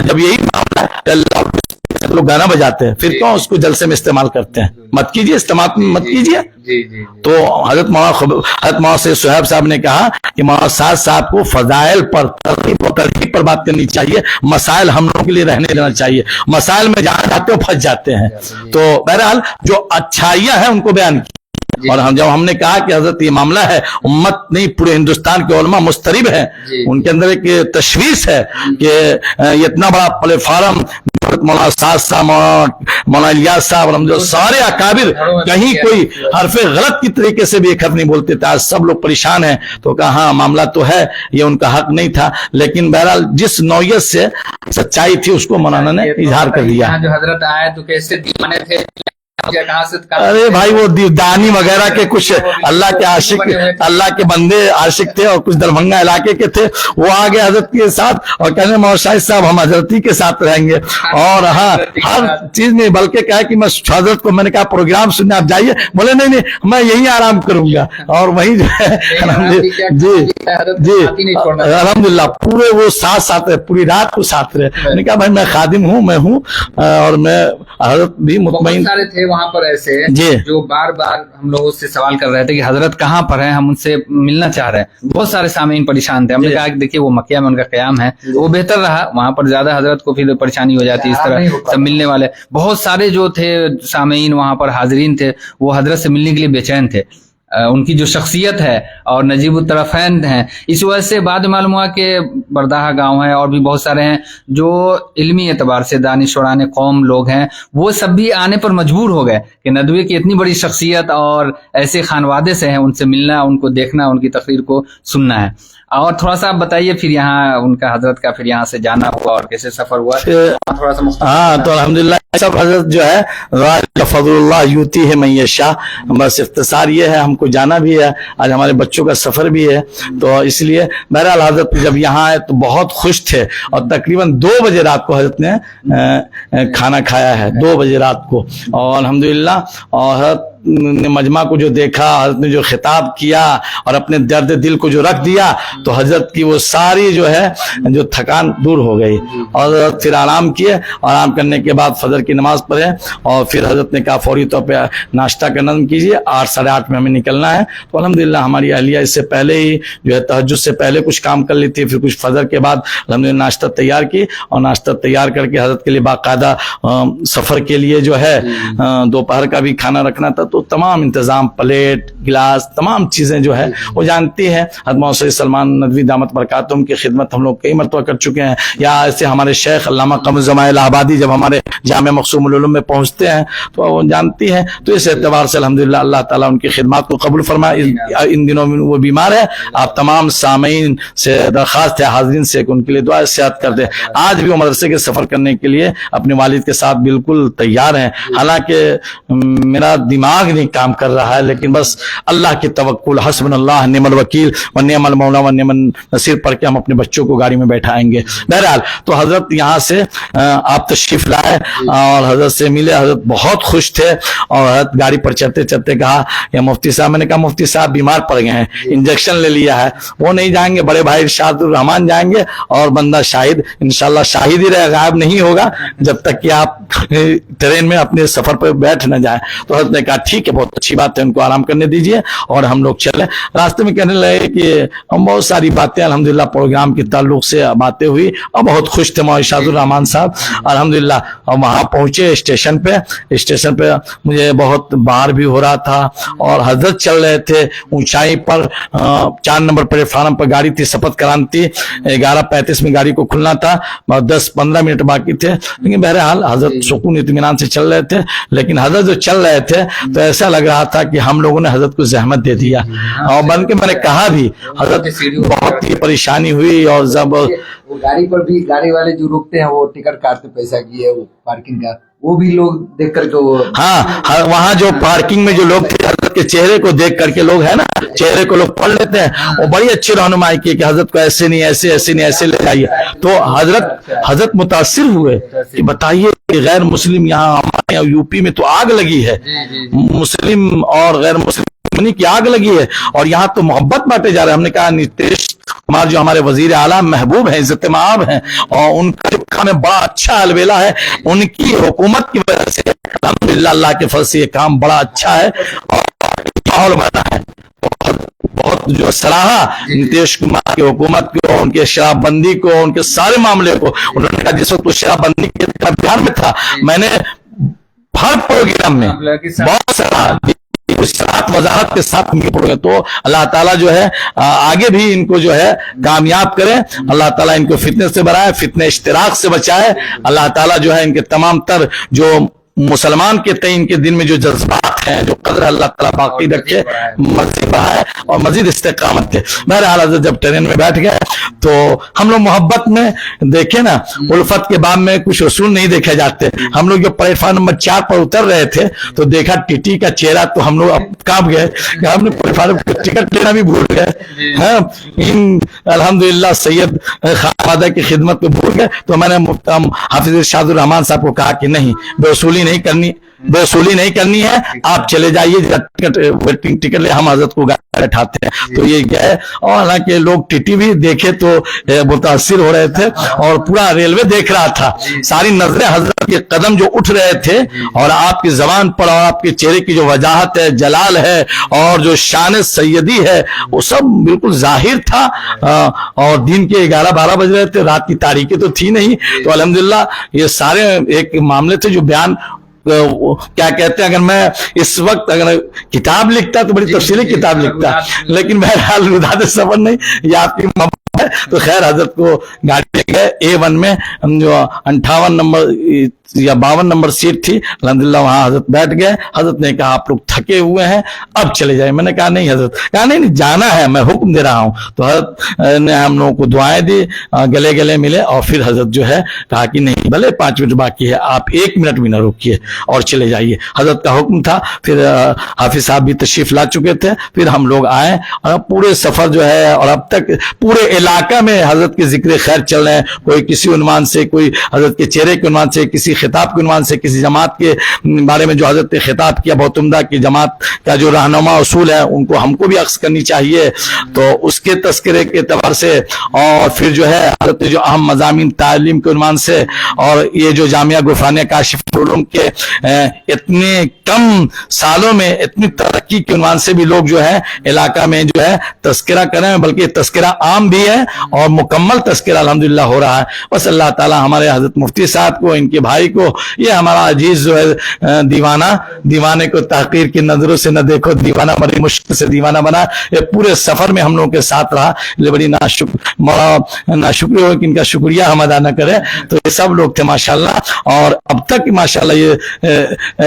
जब यही मामला है लोग गाना बजाते हैं फिर क्यों उसको जलसे में इस्तेमाल करते हैं, मत कीजिए, इस्तेमाल मत कीजिए। तो हजरत मौलाना सैयद सुहैब साहब ने कहा कि मौलाना साहब को फजाइल पर तरकीब पर बात करनी चाहिए, मसाइल हम लोगों के लिए रहने देना चाहिए, मसाइल में जहां जाते हो फंस जाते हैं। तो बहरहाल जो अच्छाइयां हैं उनको बयान की और हम जब हमने कहा कि हजरत ये मामला है, उम्मत नहीं पूरे हिंदुस्तान के उलमा मुस्तरिब है, उनके अंदर एक तशवीश है कि इतना बड़ा प्लेटफार्म मौलाना साहब, मौलाना इलियास साहब, जो सारे अकाबिर कहीं कोई हरफे गलत की तरीके से भी एक हर्फ नहीं बोलते थे, आज सब लोग परेशान हैं। तो कहा हाँ मामला तो है, ये उनका हक नहीं था, लेकिन बहरहाल जिस नौयत से सच्चाई थी उसको मौलाना ने इजहार कर दिया।
जो हजरत आए तो कैसे दीवाने थे,
अरे भाई वो दीवदानी वगैरह के कुछ अल्लाह के आशिक, अल्लाह के बंदे आशिक थे और कुछ दरभंगा इलाके के थे, वो आ गए हजरत के साथ और कहने मौलाना साहब हम हजरती के साथ रहेंगे और हाँ हर चीज में, बल्कि कहा कि मैं हजरत को मैंने कहा प्रोग्राम सुनने आप जाइए, बोले नहीं नहीं मैं यही आराम करूंगा और वही जो है जी जी अल्हम्दुलिल्लाह पूरे वो साथ साथ रहे, पूरी रात को साथ रहे। मैंने कहा भाई मैं खादिम हूँ, मैं हूँ और मैं हजरत भी मुतमईन
सारे थे वहां पर ऐसे जो बार बार हम लोगों से सवाल कर रहे थे कि हजरत कहाँ पर हैं, हम उनसे मिलना चाह रहे हैं। बहुत सारे सामीन परेशान थे, हमने कहा कि देखिए वो मक्का में उनका क़याम है, वो बेहतर रहा, वहां पर ज्यादा हजरत को फिर परेशानी हो जाती है, इस तरह सब मिलने वाले बहुत सारे जो थे सामीन वहां पर हाजिरीन थे, वो हजरत से मिलने के लिए बेचैन थे। उनकी जो शख्सियत है और नजीबुत तरफ़ैन हैं, इस वजह से बाद में मालूम हुआ कि बरदाहा गांव है और भी बहुत सारे हैं जो इल्मी एतबार से दानिशवरान कौम लोग हैं, वो सब भी आने पर मजबूर हो गए कि नदवी की इतनी बड़ी शख्सियत और ऐसे खानवादे से हैं, उनसे मिलना, उनको देखना, उनकी तकरीर को सुनना है। और थोड़ा सा आप बताइए फिर यहाँ उनका हजरत का फिर यहाँ से जाना हुआ और कैसे सफर हुआ थोड़ा सा।
हाँ तो अल्हम्दुलिल्लाह सब हजरत जो है फज़लुल्लाह यूती है मैं यशा, बस इख्तिसार ये है, हमको जाना भी है, आज हमारे बच्चों का सफर भी है, तो इसलिए बहरहाल हजरत जब यहाँ आए तो बहुत खुश थे और तकरीबन 2 बजे रात को हजरत ने खाना खाया है, 2 बजे रात को। और अल्हम्दुलिल्लाह और हजरत ने मजमा को जो देखा, हजरत ने जो खिताब किया और अपने दर्द दिल को जो रख दिया, तो हजरत की वो सारी जो है जो थकान दूर हो गई और फिर आराम किए। आराम करने के बाद फजर की नमाज पढ़े और फिर हजरत ने कहा फौरी तौर पे नाश्ता का नज़म कीजिए, 8 साढ़े 8 में हमें निकलना है। तो अल्हम्दुलिल्लाह हमारी अहलिया इससे पहले ही जो है तहज्जुद से पहले कुछ काम कर ली थी, फिर कुछ फजर के बाद अल्हम्दुलिल्लाह नाश्ता तैयार की और नाश्ता तैयार करके हजरत के लिए बाकायदा सफ़र के लिए जो है दोपहर का भी खाना रखना था, तो तमाम इंतजाम, प्लेट, गिलास, तमाम चीजें जो है वो जानती हैं। हज़रत मौलाना सलमान नदवी दामत बरकातुहुम की खिदमत हम लोग कई मरतबा कर चुके हैं, या ऐसे हमारे शेख अल्लामा क़मर ज़मान इलाहाबादी जब हमारे जामे मक़सूमुल उलूम में पहुंचते हैं तो वो जानती हैं। तो इस एतबार से अल्हम्दुलिल्लाह अल्लाह ताला उनकी खिदमत को कबूल फरमाए। इन दिनों में वो बीमार है, आप तमाम सामीन से दरख्वास्त है, हाज़रीन से उनके लिए दुआ सेहत कर दें। आज भी वो मदरसे के सफर करने के लिए अपने वालिद के साथ बिल्कुल तैयार हैं। हालांकि मेरा दिमाग नहीं काम कर रहा है, लेकिन बस अल्लाह की तवक्कुल, हस्बुनल्लाह निअमल वकील व निअमल मौला व निअमल नसीर पढ़ के हम अपने बच्चों को गाड़ी में बैठाएंगे। बहरहाल तो हजरत यहाँ से आप तशरीफ लाए और हजरत से मिले, हजरत बहुत खुश थे और हजरत गाड़ी पर चलते चलते कहा या मुफ्ती साहब, मैंने कहा मुफ्ती साहब बीमार पड़ गए हैं, इंजेक्शन ले लिया है, वो नहीं जाएंगे, बड़े भाई इरशादुर रहमान जाएंगे और बंदा शाहिद इंशाल्लाह शाहिद ही रहे, गायब नहीं होगा जब तक कि आप ट्रेन में अपने सफर पर बैठ न जाए। तो हजरत ने कहा ठीक है, बहुत अच्छी बात है, उनको आराम करने दीजिए। और हम लोग चले, रास्ते में कहने लगे कि हम बहुत सारी बातें अल्हम्दुलिल्लाह प्रोग्राम के ताल्लुक से बातें हुई और बहुत खुश थे मौलवी शादुर रहमान साहब अल्हम्दुलिल्लाह। और वहां पहुंचे स्टेशन पे मुझे बहुत बाहर भी हो रहा था और हजरत चल रहे थे ऊंचाई पर, 4 नंबर प्लेटफार्म पर गाड़ी थी, शपथ करानी थी, 11:35 में गाड़ी को खुलना था, 10-15 मिनट बाकी थे, लेकिन बहरहाल हजरत सुकून इत्मीनान से चल रहे थे। लेकिन हजरत जो चल रहे थे तो ऐसा लग रहा था कि हम लोगों ने हजरत को जहमत दे दिया, और बन के मैंने कहा भी हजरत बहुत ही परेशानी हुई। और जब
वो गाड़ी पर भी गाड़ी वाले जो रुकते हैं वो टिकट काटते पैसा की है, वो पार्किंग का, वो भी लोग देख करके वो
हाँ वहाँ जो पार्किंग में जो लोग थे हजरत के चेहरे को देख करके, लोग है ना चेहरे को लोग पढ़ लेते हैं, वो बड़ी अच्छी रहनुमाई की कि हजरत को ऐसे नहीं ऐसे नहीं ऐसे ले जाइए। तो हजरत मुतासिर हुए कि बताइए कि गैर मुस्लिम यहाँ हमारे यूपी में तो आग लगी है, मुस्लिम और गैर मुस्लिम की आग लगी है, और यहाँ तो मोहब्बत बांटे जा रहे हैं। हमने कहा नीतीश कुमार जो हमारे वजीर आला महबूब हैं, इज्जत माब हैं, और उनका जो काम है बड़ा अच्छा अलबेला है, उनकी हुकूमत की वजह से अल्हम्दुलिल्लाह अल्लाह के फजल से ये काम बड़ा अच्छा है और माहौल बना है। बहुत जो सराहा नीतीश कुमार की हुकूमत को, उनके शराबबंदी को, उनके सारे मामले को। उन्होंने कहा जिस वक्त शराबबंदी के अभियान में था, मैंने हर प्रोग्राम में बहुत सराहा साथ वजाहत के साथ पड़े। तो अल्लाह ताला जो है आगे भी इनको जो है कामयाब करे, अल्लाह ताला इनको फितने से बचाए, फितने इश्तिराक से बचाए। अल्लाह ताला जो है इनके तमाम तर जो मुसलमान के तय इनके दिन में जो जज्बात हैं, जो कदर अल्लाह ताला बाकी रखे, मजीद बढ़ाए और मजीद इस्तेकामत दे। बहरहाल जब ट्रेन में बैठ गए तो हम लोग मोहब्बत में देखे ना, उल्फत के बाब में कुछ रसूल नहीं देखे जाते। हम लोग जो प्लेटफार्म नंबर 4 पर उतर रहे थे तो देखा टीटी का चेहरा, तो हम लोग अब कांप गए कि हमने प्लेटफार्म टिकट लेना भी भूल गए हैं। इन अल्हम्दुलिल्लाह सैयद खानवादा की खिदमत में भूल गए। तो मैंने हाफिज शादुर रहमान साहब को कहा कि नहीं, बेवसूली नहीं करनी है, आप चले जाइए, वेटिंग टिकट ले, हम हजरत को बैठाते हैं। तो ये गए, और हालांकि लोग टीटी भी देखे तो मुतासिर हो रहे थे, और पूरा रेलवे देख रहा था, सारी नजरें हजरत के कदम जो उठ रहे थे, और आपकी जबान पर और आपके चेहरे की जो वजाहत है, जलाल है, और जो शान सैयदी है, वो सब बिल्कुल जाहिर था। और दिन के 11-12 बज रहे थे, रात की तारीखें तो थी नहीं। तो अल्हम्दुलिल्लाह ये सारे एक मामले थे जो बयान क्या कहते हैं, अगर मैं इस वक्त अगर किताब लिखता तो बड़ी तफसीली किताब लिखता, लेकिन बहरहाल रुदाद सफर नहीं, ये आपकी है। तो खैर हजरत को गाड़ी ले गए A1 में, जो 58 नंबर या 52 नंबर सीट थी, अल्हम्दुलिल्लाह वहां हजरत बैठ गए। हजरत ने कहा आप लोग थके हुए हैं, अब चले जाए। मैंने कहा नहीं हजरत, कहा नहीं जाना है, मैं हुक्म दे रहा हूं। तो हजरत ने हम लोगों को दुआएं दी, गले गले मिले, और फिर हजरत जो है कहा कि नहीं, भले 5 मिनट बाकी है, आप 1 मिनट भी ना रुकिए और चले जाइए। हजरत का हुक्म था। फिर हाफिज साहब भी तशरीफ ला चुके थे, फिर हम लोग आए, और पूरे सफर जो है, और अब तक पूरे इलाका में हजरत के जिक्र खैर चल रहे हैं, कोई किसी उन्वान से, कोई हजरत के चेहरे के उन्वान से, किसी खिताब के उन्वान से, किसी जमात के बारे में जो हजरत ने खिताब किया, बहुत उम्दा की जमात का जो रहनुमा उसूल है उनको हमको भी अक्स करनी चाहिए। तो उसके तस्करे के एतबार से, और फिर जो है हजरत जो अहम मज़ामीन तालीम के उन्वान से, और ये जो जामिया गुफरानिया काशिफुल उलूम के इतने कम सालों में इतनी तरक्की के उन्वान से भी लोग जो है इलाका में जो है तस्करा करें, बल्कि तस्करा आम भी है और मुकम्मल तस्करा अल्हम्दुलिल्लाह हो रहा है। बस अल्लाह ताला हमारे हजरत मुफ्ती साहब को, इनके भाई को, ये हमारा अजीज जो है दीवाने को तहकीर की नजरों से न देखो, दीवाना बड़ी मुश्किल से दीवाना बना, ये पूरे सफर में हम लोगों के साथ रहा। ये बड़ी नाशुक्र हो कि इनका शुक्रिया हम अदा न करें। तो ये सब लोग थे माशाल्लाह, और अब तक माशाल्लाह ये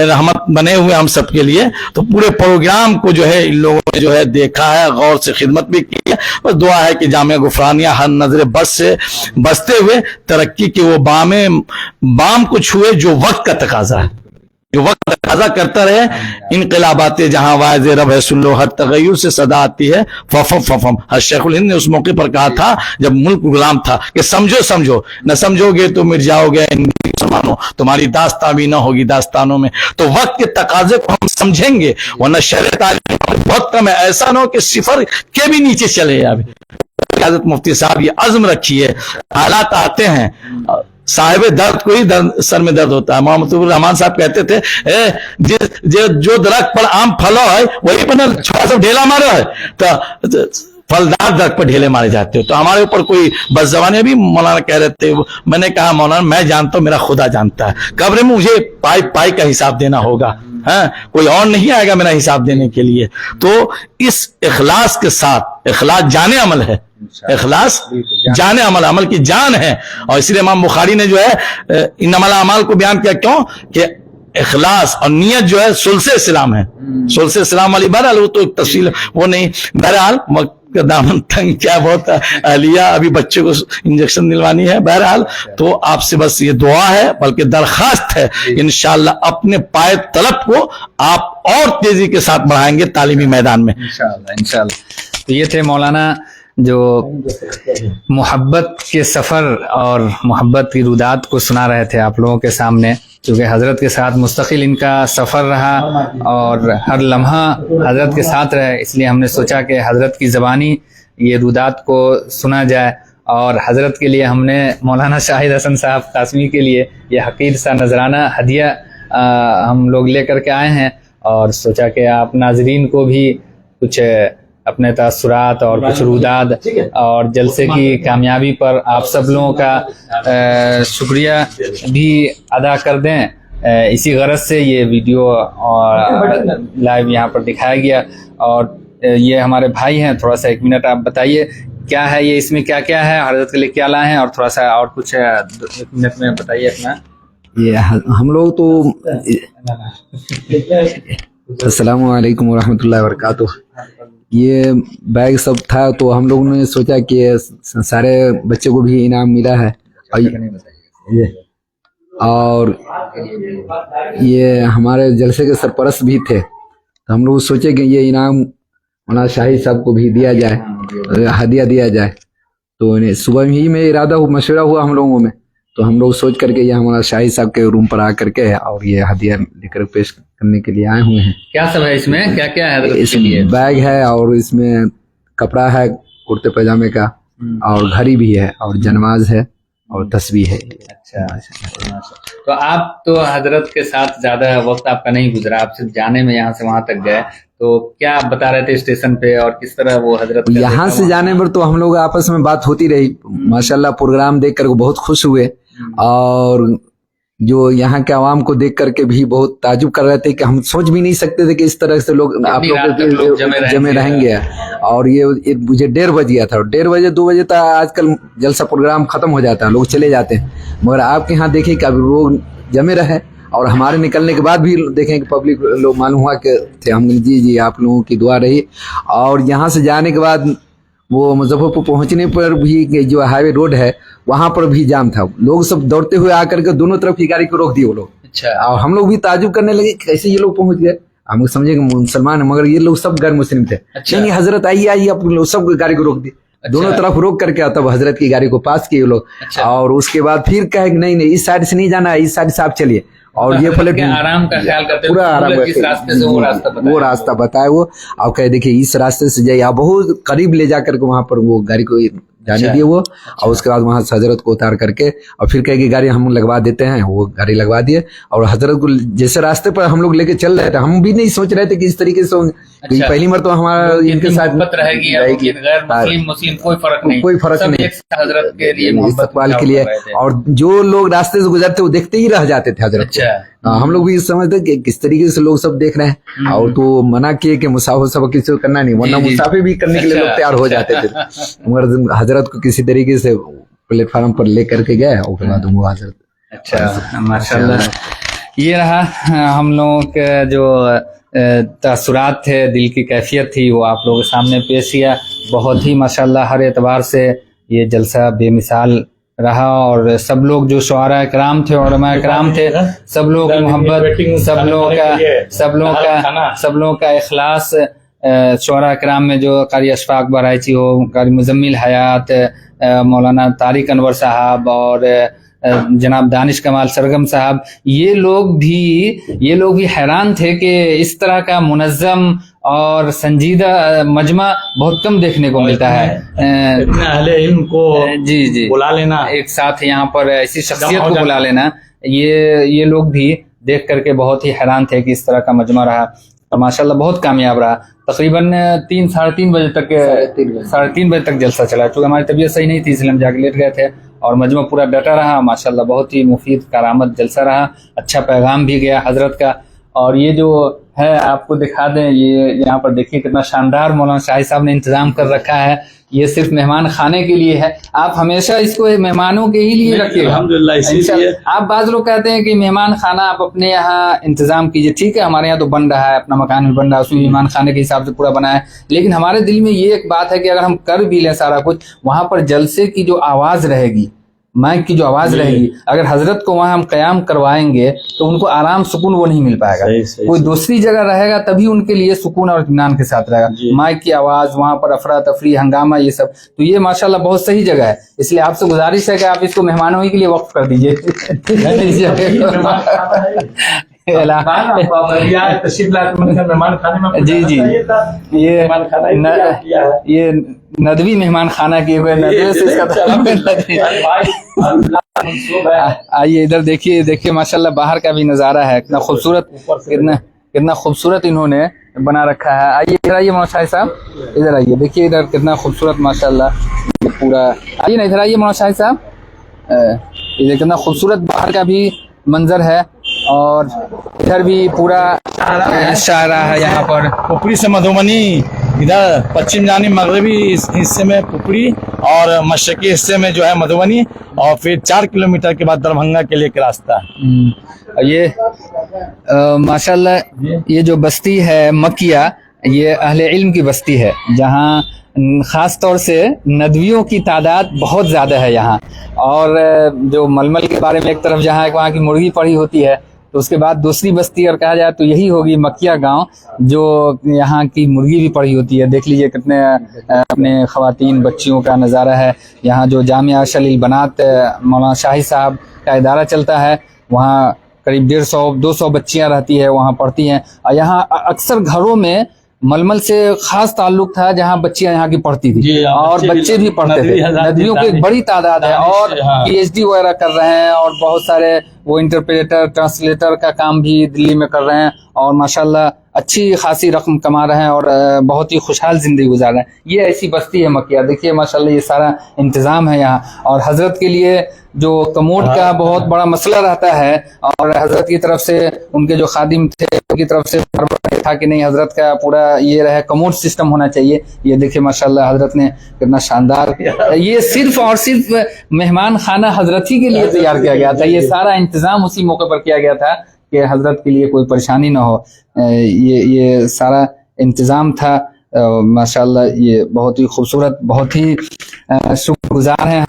रहमत बने हुए हम सब के लिए। तो पूरे प्रोग्राम को जो है इन लोगों ने जो है देखा है, गौर से खिदमत भी की है। बस दुआ है कि जामिया गुफरानिया हर नजर बस से बसते हुए तरक्की के वो बाम को छुए जो वक्त का तकाजा है, जो वक्त तकाजा करता रहे। इनकलाबातें जहां वायज रब है, सुन लो हर तगय्युर से सदा आती है, फफम फफम। हर शेखुल हिंद ने उस मौके पर कहा था जब मुल्क गुलाम था कि समझो, न समझोगे तो मिट जाओगे, मानो तुम्हारी दास्तां भी ना होगी दास्तानों में। तो वक्त के तकाजे को हम समझेंगे, वरना शरीयत बहुत कम है, ऐसा ना हो कि सिफर के भी नीचे चले। अभी हज़रत मुफ्ती साहब ये अज़्म रखिए, हालात आते हैं, साहिब दर्द को ही सर में दर्द होता है। मोहम्मद रहमान साहब कहते थे जो दरख्त पर आम फलो है वही पर छोटा सा ढेला मारो है तो फलदार दरख्त पर ढेले मारे जाते हो। तो हमारे ऊपर कोई बस जबानी, अभी मौलाना कह रहे थे, मैंने कहा मौलाना मैं जानता हूं, मेरा खुदा जानता है, कब्र में मुझे पाई पाई का हिसाब देना होगा, है कोई और नहीं आएगा मेरा हिसाब देने के लिए। तो इस इखलास के साथ, इखलास जाने अमल है, इखलास जाने अमल, अमल की जान है। और इसलिए इमाम बुखारी ने जो है इन्नमल अमाल को बयान किया, क्यों कि इखलास और नियत जो है सुल्से इस्लाम है, सुल्से इस्लाम वाली। बहरहाल वो तो एक तफसील वो नहीं, बहरहाल दामन तंग क्या बहुत अहलिया, अभी बच्चे को इंजेक्शन दिलवानी है। बहरहाल तो आपसे बस ये दुआ है, बल्कि दरखास्त है, इंशाअल्लाह अपने पाए तलब को आप और तेजी के साथ बढ़ाएंगे तालीमी मैदान में
इंशाअल्लाह। तो ये थे मौलाना जो मोहब्बत के सफ़र और मोहब्बत की रुदात को सुना रहे थे आप लोगों के सामने, क्योंकि हज़रत के साथ मुस्तकिल इनका सफ़र रहा और हर लम्हा हज़रत के साथ रहे, इसलिए हमने सोचा कि हज़रत की ज़बानी ये रुदात को सुना जाए। और हज़रत के लिए हमने मौलाना शाहिद हसन साहब कासमी के लिए ये हकीर सा नजराना हदिया हम लोग लेकर के आए हैं, और सोचा कि आप नाजरीन को भी कुछ अपने तासुरात और कुछ रुदाद और जलसे की कामयाबी पर आप सब लोगों का शुक्रिया भी अदा कर दें। इसी गरज से ये वीडियो और लाइव यहाँ पर दिखाया गया। और ये हमारे भाई हैं, थोड़ा सा 1 मिनट आप बताइए क्या है ये, इसमें क्या क्या है, हज़रत के लिए क्या लाए हैं, और थोड़ा सा और कुछ 1 मिनट में बताइए अपना।
ये हम लोग तो अस्सलामु अलैकुम वरहमतुल्लाहि वबरकातुह। ये बैग सब था तो हम लोगों ने सोचा कि सारे बच्चे को भी इनाम मिला है, और ये हमारे जलसे के सरपरस्त भी थे, तो हम लोग सोचे कि ये इनाम मौलाना शाहिद साहब को भी दिया जाए, हदिया दिया जाए। तो सुबह ही में इरादा मशवरा हुआ हम लोगों में, तो हम लोग सोच करके ये हमारा शाहिद साहब के रूम पर आ करके और ये हदिया लेकर पेश करने के लिए आए हुए हैं।
क्या सब है इसमें, क्या क्या है?
इसमें बैग है और इसमें कपड़ा है कुर्ते पैजामे का, और घड़ी भी है, और जनमाज है, और तस्बीह है।
अच्छा, तो आप तो हजरत के साथ ज्यादा वक्त आपका नहीं गुजरा, आप सिर्फ जाने में यहाँ से वहां तक गए, तो क्या आप बता रहे थे स्टेशन पे और किस तरह वो हजरत
यहाँ से जाने पर तो हम लोग आपस में बात होती रही, माशाल्लाह प्रोग्राम देख कर बहुत खुश हुए, और जो यहाँ के आवाम को देख करके भी बहुत ताजुब कर रहे थे कि हम सोच भी नहीं सकते थे कि इस तरह से लोग आप लोग जमे रहेंगे। और ये मुझे 1:30 बज गया था, 1:30 बजे 2 बजे तक आजकल जलसा प्रोग्राम खत्म हो जाता है, लोग चले जाते हैं, मगर आपके यहाँ देखे कि अभी लोग जमे रहे, और हमारे निकलने के बाद भी देखें कि पब्लिक लोग मालूम हुआ कि थे। हम जी आप लोगों की दुआ रही। और यहाँ से जाने के बाद वो मुजफ्फरपुर पहुंचने पर भी जो हाईवे रोड है वहां पर भी जाम था, लोग सब दौड़ते हुए आकर के दोनों तरफ की गाड़ी को रोक दिए वो लोग।
अच्छा।
और हम लोग भी ताजुब करने लगे कैसे ये लोग पहुंच गए, हम समझे कि मुसलमान है, मगर ये लोग सब गैर मुस्लिम थे।
अच्छा।
नहीं हजरत आइए आप लोग, सब गाड़ी को रोक दिए। अच्छा। दोनों तरफ रोक करके तब हजरत की गाड़ी को पास किए लोग। अच्छा। और उसके बाद फिर कहे नहीं इस साइड से नहीं जाना है, इस साइड से आप चलिए। और ये फले
आराम का ख्याल करते
पूरा आराम
रास्ते से वो
रास्ता बताए वो, और कहे देखिए इस रास्ते से जाइए, आप बहुत करीब ले जा करके वहां पर वो गाड़ी को जाने दिए वो। और उसके बाद वहां से हजरत को उतार करके और फिर कहे कि गाड़ी हम लगवा देते हैं, वो गाड़ी लगवा दिए। और हजरत को जैसे रास्ते पर हम लोग लेके चल रहे थे, हम भी नहीं सोच रहे थे कि इस तरीके से
अच्छा।
पहली बार तो हमारा इनके साथ
रहेगी, मुस्लिम कोई फर्क नहीं, हजरत के लिए
इस्तकबाल के लिए। और जो लोग रास्ते से गुजरते वो देखते ही रह जाते थे हजरत को। हम लोग भी समझते कि किस तरीके से लोग सब देख रहे हैं। और तो मना किए कि मुसाफिर सब किसी को करना नहीं, वरना मुसाफिर भी करने के लिए लोग तैयार हो जाते थे, मगर हजरत को किसी तरीके से प्लेटफार्म पर ले करके गए। और उसके बाद वो हजरत
अच्छा माशाल्लाह। ये रहा हम लोगों के जो तासुरात थे, दिल की कैफियत थी, वो आप लोगों के सामने पेश किया। बहुत ही माशाल्लाह हर एतबार से ये जलसा बेमिसाल रहा। और सब लोग जो शुआरा कराम थे, उलमा कराम थे, सब लोगों की मोहब्बत, सब लोगों का इखलास, शुआरा कराम में जो कारी अशफाक बराइची हो, कारी मुजम्मिल हयात, मौलाना तारिक अनवर साहब और जनाब दानिश कमाल सरगम साहब, ये लोग भी हैरान थे कि इस तरह का मुनज़्ज़म اور سنجیدہ مجمع بہت کم دیکھنے کو ملتا ہے.
اتنے اہل علم کو
جی
بلا لینا
ایک ساتھ یہاں پر ایسی شخصیت کو بلا لینا, یہ لوگ بھی دیکھ کر کے بہت ہی حیران تھے کہ اس طرح کا مجمع رہا اور ماشاءاللہ بہت کامیاب رہا. تقریباً 3-3:30 بجے تک 3:30 بجے تک جلسہ چلا, چونکہ ہماری طبیعت صحیح نہیں تھی اس لیے ہم جا کے لیٹ گئے تھے, اور مجمع پورا ڈٹا رہا ماشاءاللہ. بہت ہی مفید کارآمد جلسہ رہا, اچھا پیغام بھی گیا حضرت کا. اور یہ جو ہے آپ کو دکھا دیں, یہ یہاں پر دیکھیے کتنا شاندار مولانا شاہی صاحب نے انتظام کر رکھا ہے. یہ صرف مہمان خانے کے لیے ہے, آپ ہمیشہ اس کو مہمانوں کے ہی لیے رکھیے گا.
الحمدللہ. اسی لیے
آپ بعض لوگ کہتے ہیں کہ مہمان خانہ آپ اپنے یہاں انتظام کیجئے, ٹھیک ہے ہمارے یہاں تو بن رہا ہے, اپنا مکان بھی بن رہا ہے, اس میں مہمان خانے کے حساب سے پورا بنا ہے, لیکن ہمارے دل میں یہ ایک بات ہے کہ اگر ہم کر بھی لیں سارا کچھ, وہاں پر جلسے کی جو آواز رہے گی, مائک کی جو آواز رہے گی, اگر حضرت کو وہاں ہم قیام کروائیں گے تو ان کو آرام سکون وہ نہیں مل پائے گا. کوئی دوسری جگہ رہے گا تبھی ان کے لیے سکون اور اطمینان کے ساتھ رہے گا. مائک کی آواز, وہاں پر افراتفری, ہنگامہ, یہ سب, تو یہ ماشاءاللہ بہت صحیح جگہ ہے. اس لیے آپ سے گزارش ہے کہ آپ اس کو مہمانوں ہی کے لیے وقف کر دیجیے. جی جی, یہ ندوی مہمان خانہ کیے ہوئے. آئیے ادھر دیکھیے ماشاءاللہ باہر کا بھی نظارہ ہے, کتنا خوبصورت, کتنا خوبصورت انہوں نے بنا رکھا ہے. آئیے ادھر آئیے مولانا شاہد صاحب, ادھر آئیے, دیکھیے ادھر کتنا خوبصورت ماشاءاللہ پورا. آئیے نا ادھر آئیے مولانا شاہد صاحب, ادھر کتنا خوبصورت باہر کا بھی منظر ہے, اور ادھر بھی پورا شاعرہ ہے. یہاں پر
پپری سے مدھوبنی, ادھر پچھم جانب مغربی حصے میں پپری اور مشرقی حصے میں جو ہے مدھوبنی, اور پھر 4 کلومیٹر کے بعد دربھنگا کے لیے ایک راستہ ہے.
یہ ماشاءاللہ یہ جو بستی ہے مکیہ, یہ اہل علم کی بستی ہے, جہاں خاص طور سے ندویوں کی تعداد بہت زیادہ ہے یہاں. اور جو ململ کے بارے میں ایک طرف جہاں وہاں کی مرغی پڑی ہوتی ہے, تو اس کے بعد دوسری بستی اور کہا جائے تو یہی ہوگی مکیہ گاؤں, جو یہاں کی مرغی بھی پڑی ہوتی ہے. دیکھ لیجئے کتنے اپنے خواتین بچیوں کا نظارہ ہے. یہاں جو جامعہ اشل البنات مولانا شاہی صاحب کا ادارہ چلتا ہے, وہاں قریب 150-200 بچیاں رہتی ہے, وہاں پڑھتی ہیں. اور یہاں اکثر گھروں میں ململ سے خاص تعلق تھا, جہاں بچیاں یہاں کی پڑھتی تھی, اور بچے بھی پڑھتے تھے. ندویوں کی ایک بڑی تعداد ہے, اور PhD وغیرہ کر رہے ہیں, اور بہت سارے وہ انٹرپریٹر ٹرانسلیٹر کا کام بھی دلی میں کر رہے ہیں, اور ماشاءاللہ اچھی خاصی رقم کما رہے ہیں, اور بہت ہی خوشحال زندگی گزار رہے ہیں. یہ ایسی بستی ہے مکیہ. دیکھیے ماشاءاللہ یہ سارا انتظام ہے یہاں. اور حضرت کے لیے جو کموڈ کا بہت بڑا مسئلہ رہتا ہے, اور حضرت کی طرف سے ان کے جو خادم تھے ان کی طرف سے تھا کہ نہیں حضرت کا پورا یہ رہے کموڈ سسٹم ہونا چاہیے. یہ دیکھیں ماشاءاللہ حضرت نے کتنا شاندار, یہ صرف اور صرف مہمان خانہ حضرت ہی کے لیے تیار کیا گیا تھا. یہ سارا انتظام اسی موقع پر کیا گیا تھا کہ حضرت کے لیے کوئی پریشانی نہ ہو. یہ سارا انتظام تھا ماشاءاللہ. یہ بہت ہی خوبصورت, بہت ہی شکر گزار ہیں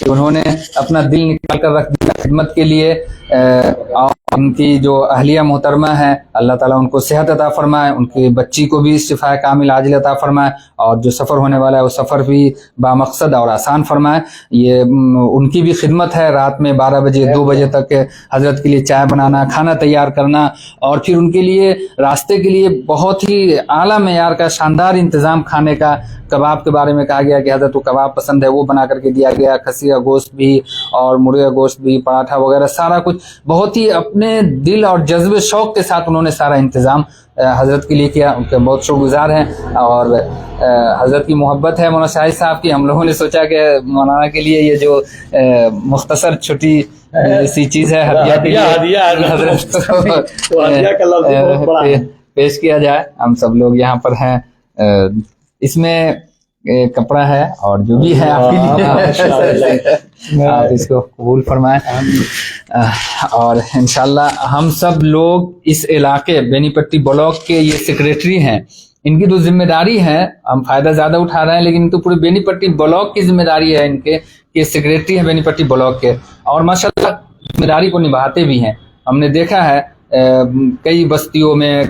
انہوں نے اپنا دل نکال کر رکھ دیا خدمت کے لیے. اور ان کی جو اہلیہ محترمہ ہے, اللہ تعالیٰ ان کو صحت عطا فرمائے, ان کی بچی کو بھی شفا کامل عاجل عطا فرمائے, اور جو سفر ہونے والا ہے وہ سفر بھی بامقصد اور آسان فرمائے. یہ ان کی بھی خدمت ہے, رات میں 12 بجے 2 بجے تک حضرت کے لیے چائے بنانا, کھانا تیار کرنا, اور پھر ان کے لیے راستے کے لیے بہت ہی اعلیٰ معیار کا شاندار انتظام کھانے کا. کباب کے بارے میں کہا گیا کہ حضرت کو کباب پسند ہے, وہ بنا کر کے دیا گیا. کھسی کا گوشت بھی اور مرغے کا گوشت بھی, پراٹھا وغیرہ سارا کچھ بہت ہی اپنے دل اور جذبے شوق کے ساتھ انہوں نے سارا انتظام حضرت کے لیے کیا. ان کے بہت شکر گزار ہیں. اور حضرت کی محبت ہے مولانا شاہد صاحب کی. ہم لوگوں نے سوچا کہ مولانا کے لیے یہ جو مختصر چھوٹی سی چیز ہے حضرت پیش کیا جائے. ہم سب لوگ یہاں پر ہیں. اس میں کپڑا ہے اور جو بھی ہے آپ اس کو قبول فرمائیں. اور انشاءاللہ ہم سب لوگ اس علاقے بینی پٹی بلاک کے یہ سیکریٹری ہیں, ان کی تو ذمہ داری ہے, ہم فائدہ زیادہ اٹھا رہے ہیں, لیکن تو پورے بینی پٹی بلاک کی ذمہ داری ہے ان کے, یہ سیکریٹری ہیں بینی پٹی بلاک کے, اور ماشاءاللہ ذمہ داری کو نبھاتے بھی ہیں. ہم نے دیکھا ہے کئی بستیوں میں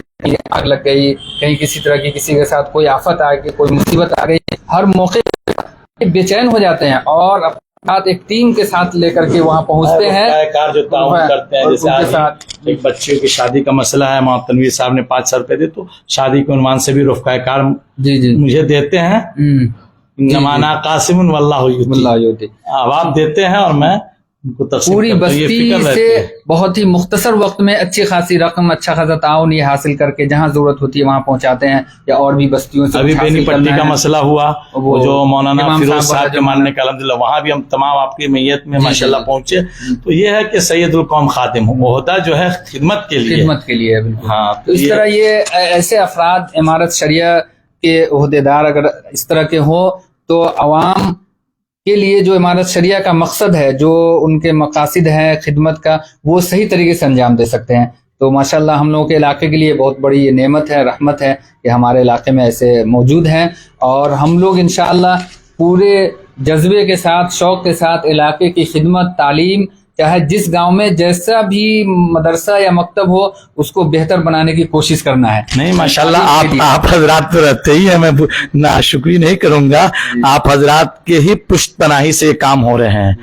آگ لگ گئی, کہیں کسی طرح کی کسی کے ساتھ کوئی آفت آ گئی, کوئی مصیبت آ گئی, ہر موقع بے چین ہو جاتے ہیں, اور साथ एक टीम के साथ लेकर के वहाँ पहुँचते हैं,
कार जो ताउन करते हैं, जैसे
उनके साथ
एक बच्चियों की शादी का मसला है, मोहम्मद तनवीर साहब ने 500 रुपए दे, तो शादी के उन्वान से भी रुफ़क़ाए कार
जी
मुझे देते हैं। नमाना कासिमुन वल्लाहु युती, अब आप देते हैं और मैं उनको तक़सीम
पूरी
करता हूं। ये
बस्ती
फिक्र रहती
से
है।
बहुत ही मुख्तसर वक्त में अच्छी खासी रकम, अच्छा खासा ताउन ये हासिल करके जहाँ जरूरत होती है वहाँ पहुँचाते हैं, या और भी बस्तियों से
अभी
कुछ हासिल
बेनीपट्टी
करना
का
है।
मसला हुआ, वो जो मौलाना
इमाम
फिरोज
साहब
साहब के
वाला
मानने का अल्हम्दुलिल्लाह वहाँ भी हम तमाम आपकी मैयत में माशाल्लाह पहुंचे। तो ये है कि सैयदुल कौम खातिम ओहदा जो है खिदमत के लिए,
खिदमत के लिए है, बिल्कुल।
हाँ,
तो इस तरह ये ऐसे अफराद इमारत शरिया के ओहदेदार अगर इस तरह के हो तो अवाम के लिए जो इमारत शरिया का मकसद है, जो उनके मकासिद है खिदमत का, वो सही तरीके से अंजाम दे सकते हैं। तो माशाल्लाह हम लोगों के इलाके के लिए बहुत बड़ी ये नेमत है, रहमत है कि हमारे इलाके में ऐसे मौजूद हैं, और हम लोग इंशाअल्लाह पूरे जज्बे के साथ, शौक के साथ इलाके की खिदमत, तालीम, चाहे जिस गांव में जैसा भी मदरसा या मकतब हो उसको बेहतर बनाने की कोशिश करना है।
नहीं माशाल्लाह आप हजरात तो रहते ही हैं, मैं नाशुक्री नहीं करूंगा, आप हजरात के ही पुष्टपनाही से ये काम हो रहे हैं।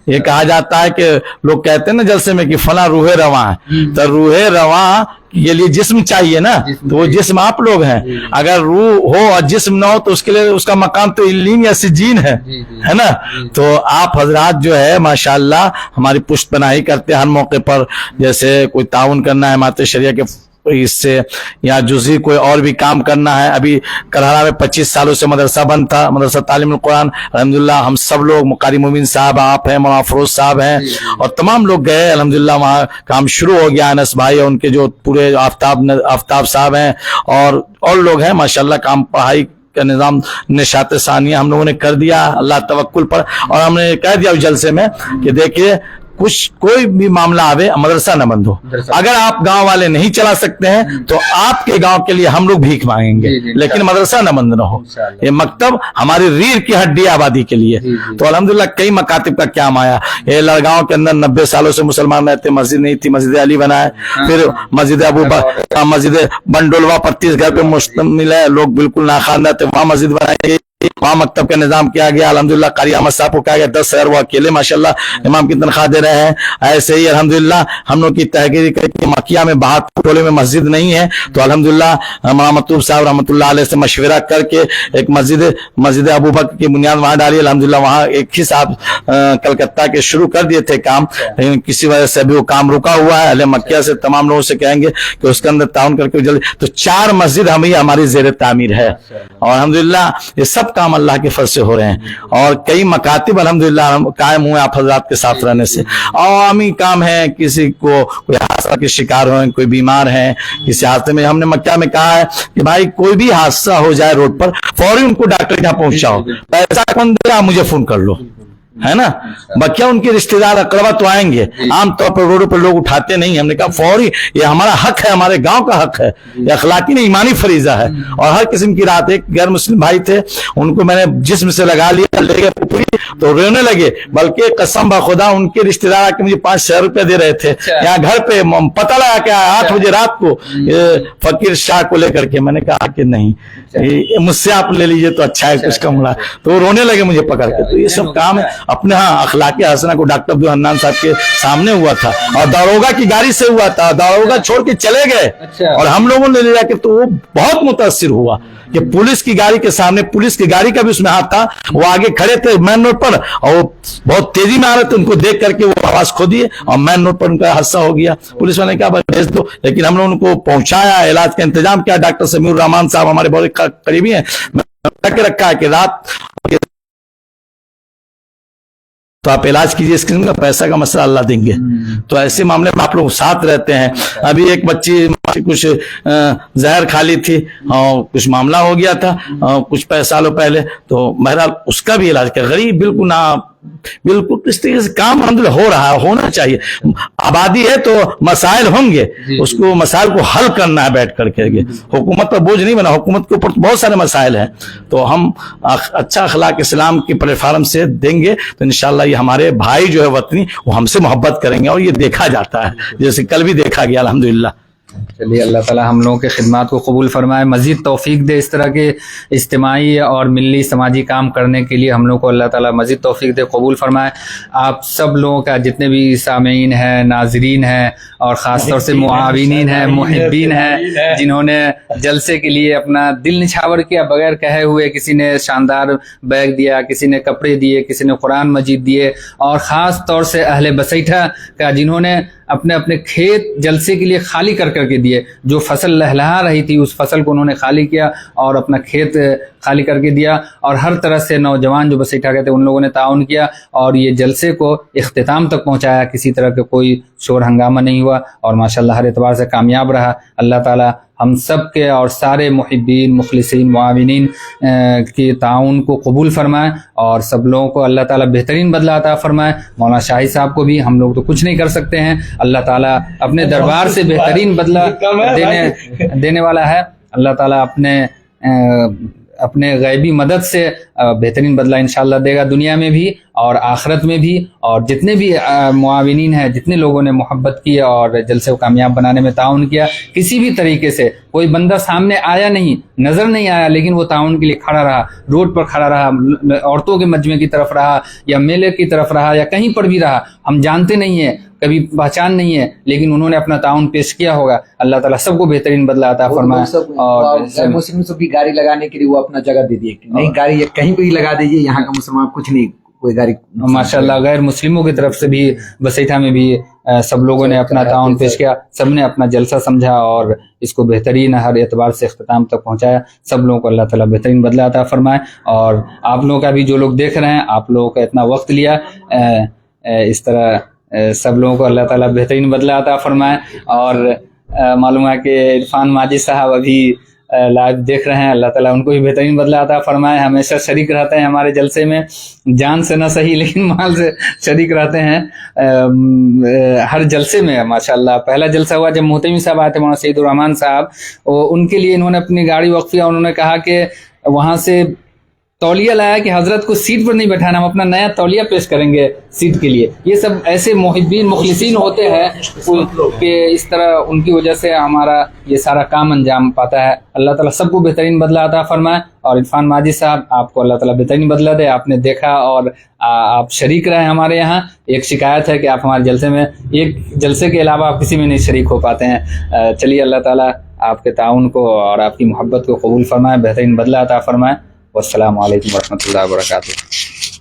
ये कहा जाता है कि लोग कहते हैं ना जलसे में कि फला रूहे रवां है, तो रूहे रवां के लिए जिस्म चाहिए ना, तो वो जिस्म आप लोग हैं। अगर रूह हो और जिस्म ना हो तो उसके लिए उसका मकाम तो इल्लीन या सिज्जीन है ना। तो आप हजरात जो है माशाल्लाह हमारी पुष्टपनाही करते हैं हर मौके पर, जैसे कोई ताउन करना है इमारत शरिया के इससे, या जुज़ी कोई और भी काम करना है। अभी करहरा में 25 सालों से मदरसा बंद था, मदरसा तालीमुल कुरान, अल्हम्दुलिल्लाह हम सब लोग, मुकारी मोमिन साहब आप हैं, मौलाना फरोज साहब हैं, और तमाम लोग गए, अल्हम्दुलिल्लाह वहाँ काम शुरू हो गया। अनस भाई और उनके जो पूरे आफ्ताब साहब हैं और लोग हैं माशाल्लाह, काम पढ़ाई का निज़ाम निशात सानिया हम लोगों ने कर दिया अल्लाह तवक्कुल पर। और हमने कह दिया उस जलसे में कि देखिए कुछ कोई भी मामला आवे मदरसा न बंद हो, अगर आप गांव वाले नहीं चला सकते हैं तो आपके गांव के लिए हम लोग भीख मांगेंगे, लेकिन मदरसा न बंद न हो। ये मकतब हमारी रीढ़ की हड्डी आबादी के लिए। तो अल्हम्दुलिल्लाह कई मकातिब का क्या आया। ये लड़गांव के अंदर 90 सालों से मुसलमान रहते, मस्जिद नहीं थी, मस्जिद अली बनाए, फिर मस्जिद मस्जिद बंडोलवा 35 घर पे मुश्तमिल है, लोग बिल्कुल नाखान रहते, वहां मस्जिद बनाई, वहाँ मकतब का निजाम किया गया। अल्हम्दुलिल्लाह कारी अहमद साहब को कहा गया 10,000 वो अकेले माशाल्लाह इमाम की तनख्वाह दे रहे हैं। ऐसे ही अल्हम्दुलिल्लाह हम लोग की तहकीर की मकिया में 72 टोले में मस्जिद नहीं है, तो अल्हम्दुलिल्लाह मौलाना मतलूब साहब रहमतुल्लाह अलैह से मशवरा करके एक मस्जिद अबू बकर की बुनियाद वहाँ डाली। अल्हम्दुलिल्लाह वहाँ एक ही साहब कलकत्ता के शुरू कर दिए थे काम, लेकिन किसी वजह से अभी वो काम रुका हुआ है। अहले मक्किया से तमाम लोगों से कहेंगे कि उसके अंदर ताउन करके जल्दी, तो 4 मस्जिद हमारी जेर तामीर है, और अल्हम्दुलिल्लाह ये सब काम अल्लाह के फर्ज से हो रहे हैं। और कई मकातिब अल्हम्दुलिल्लाह कायम हुए आप हजरात के साथ रहने से। आवामी काम है, किसी को कोई हादसा के शिकार हो, कोई बीमार है, किसी हादसे में, हमने मक्का में कहा है कि भाई कोई भी हादसा हो जाए रोड पर फौरी उनको डॉक्टर के यहाँ पहुंचाओ, पैसा कौन देगा मुझे फोन कर लो, है ना। बच्चा उनके रिश्तेदार अकरबा तो आएंगे, आमतौर पर रोडों पर लोग उठाते नहीं। हमने कहा फौरी, ये हमारा हक है, हमारे गांव का हक है, ये अखलाकी नहीं ईमानी फरीजा है। और हर किस्म की रात, एक गैर मुस्लिम भाई थे, उनको मैंने जिस्म से लगा लिया, ले गए पुपरी तो रोने लगे, बल्कि कसम बखुदा उनके रिश्तेदार आके मुझे 500 रुपए दे रहे थे यहाँ घर पे। पता लगा कि 8 बजे रात को फकीर शाह को लेकर के, मैंने कहा कि नहीं मुझसे आप ले लीजिए तो अच्छा है, कुछ कम रहा, तो वो रोने लगे मुझे पकड़ के। तो ये सब काम है अपने। हाँ, अखलाकी हसना को डॉक्टर अब्दुल हन्नान साहब के सामने हुआ था, और दारोगा की गाड़ी से हुआ था, दारोगा छोड़ के चले गए और हम लोगों ने ले जाके, तो वो बहुत मुतासिर हुआ कि पुलिस की गाड़ी के सामने, पुलिस की गाड़ी का भी उसमें हाथ था, वो आगे खड़े थे मेन रोड पर, और वो बहुत तेजी में आ रहे थे, उनको देख करके वो आवाज खो दिए और मेन रोड पर उनका हादसा हो गया। पुलिस वाले ने कहा बस भेज दो, लेकिन हम लोगों ने उनको पहुंचाया, इलाज का इंतजाम किया। डॉक्टर समीउर रहमान साहब हमारे बहुत करीबी हैं, रखा है कि रात तो आप इलाज कीजिए, इसके का पैसा का मसला अल्लाह देंगे। तो ऐसे मामले में आप लोग साथ रहते हैं। अभी एक बच्ची कुछ जहर खा ली थी और कुछ मामला हो गया था कुछ सालों पहले, तो बहरहाल उसका भी इलाज किया। गरीब बिल्कुल इस तरीके से काम अल्हम्दुलिल्लाह हो रहा है, होना चाहिए। आबादी है तो मसाइल होंगे, उसको मसाइल को हल करना है बैठ करके। हुकूमत पर बोझ नहीं बना, हुकूमत के ऊपर तो बहुत सारे मसाइल हैं, तो हम अच्छा अखलाक इस्लाम की प्लेटफार्म से देंगे तो इंशाअल्लाह ये हमारे भाई जो है वतनी वो हमसे मोहब्बत करेंगे। और ये देखा जाता है, जैसे कल भी देखा गया अल्हम्दुलिल्लाह।
چلیے اللہ تعالیٰ ہم لوگوں کے خدمات کو قبول فرمائے, مزید توفیق دے اس طرح کے اجتماعی اور ملی سماجی کام کرنے کے لیے ہم لوگ کو اللہ تعالیٰ مزید توفیق دے, قبول فرمائے. آپ سب لوگوں کا جتنے بھی سامعین ہیں, ناظرین ہیں, اور خاص طور سے معاونین ہیں, محبین ہیں, جنہوں نے جلسے کے لیے اپنا دل نچھاور کیا بغیر کہے ہوئے, کسی نے شاندار بیگ دیا, کسی نے کپڑے دیے, کسی نے قرآن مجید دیے, اور خاص طور سے اہل بسیٹھا کا جنہوں نے اپنے اپنے کھیت جلسے کے لیے خالی کر کر کے دیے. جو فصل لہلہا رہی تھی اس فصل کو انہوں نے خالی کیا اور اپنا کھیت خالی کر کے دیا, اور ہر طرح سے نوجوان جو بسیٹھا کے تھے ان لوگوں نے تعاون کیا اور یہ جلسے کو اختتام تک پہنچایا. کسی طرح کا کوئی شور ہنگامہ نہیں ہوا اور ماشاءاللہ ہر اعتبار سے کامیاب رہا. اللہ تعالی ہم سب کے اور سارے محبین, مخلصین, معاونین کی تعاون کو قبول فرمائے اور سب لوگوں کو اللہ تعالیٰ بہترین بدلہ عطا فرمائے. مولانا شاہی صاحب کو بھی, ہم لوگ تو کچھ نہیں کر سکتے ہیں, اللہ تعالیٰ اپنے دربار سے بہترین بدلہ دینے والا ہے. اللہ تعالیٰ اپنے غیبی مدد سے بہترین بدلہ انشاءاللہ دے گا, دنیا میں بھی اور آخرت میں بھی. اور جتنے بھی معاونین ہیں, جتنے لوگوں نے محبت کی اور جلسے کو کامیاب بنانے میں تعاون کیا, کسی بھی طریقے سے کوئی بندہ سامنے آیا نہیں, نظر نہیں آیا, لیکن وہ تعاون کے لیے کھڑا رہا, روڈ پر کھڑا رہا, عورتوں کے مجمع کی طرف رہا یا میلے کی طرف رہا یا کہیں پر بھی رہا, ہم جانتے نہیں ہیں, کبھی پہچان نہیں ہے, لیکن انہوں نے اپنا تعاون پیش کیا ہوگا. اللہ تعالیٰ سب کو بہترین بدلہ عطا فرمائے. اور
مسلم سے بھی گاڑی لگانے کے لیے وہ اپنا جگہ دے دیے, نہیں گاڑی کہیں پہ ہی لگا دیجیے, یہاں کا مسلمان کچھ نہیں, کوئی گاڑی.
ماشاءاللہ غیر مسلموں کی طرف سے بھی بسیٹھا میں بھی سب لوگوں نے اپنا تعاون پیش کیا, سب نے اپنا جلسہ سمجھا اور اس کو بہترین ہر اعتبار سے اختتام تک پہنچایا. سب لوگوں کو اللہ تعالیٰ بہترین بدلہ عطا فرمائے. اور آپ لوگوں کا بھی, جو لوگ دیکھ رہے ہیں, آپ لوگوں کا اتنا وقت لیا, اس طرح سب لوگوں کو اللہ تعالیٰ بہترین بدلہ عطا فرمائے. اور معلوم ہے کہ عرفان ماجد صاحب ابھی لائیو دیکھ رہے ہیں, اللہ تعالیٰ ان کو بھی بہترین بدلہ عطا فرمائے. ہمیشہ شریک رہتے ہیں ہمارے جلسے میں, جان سے نہ صحیح لیکن مال سے شریک رہتے ہیں ہر جلسے میں. ماشاءاللہ پہلا جلسہ ہوا جب محتمی صاحب آئے تھے, مولانا سعید الرحمان صاحب, ان کے لیے انہوں نے اپنی گاڑی وقف کیا, انہوں نے کہا کہ وہاں سے تولیہ لایا کہ حضرت کو سیٹ پر نہیں بیٹھانا, ہم اپنا نیا تولیہ پیش کریں گے سیٹ کے لیے. یہ سب ایسے محبین مخلصین ہوتے ہیں کہ اس طرح ان کی وجہ سے ہمارا یہ سارا کام انجام پاتا ہے. اللہ تعالیٰ سب کو بہترین بدلہ عطا فرمائے. اور عرفان ماجد صاحب, آپ کو اللہ تعالیٰ بہترین بدلہ دے. آپ نے دیکھا اور آپ شریک رہے ہمارے یہاں. ایک شکایت ہے کہ آپ ہمارے جلسے میں ایک جلسے کے علاوہ آپ کسی میں نہیں شریک ہو پاتے ہیں. چلیے اللہ تعالیٰ آپ کے تعاون کو اور آپ کی محبت کو قبول فرمائے, بہترین بدلہ عطا فرمائے. والسلام علیکم ورحمۃ اللہ وبرکاتہ.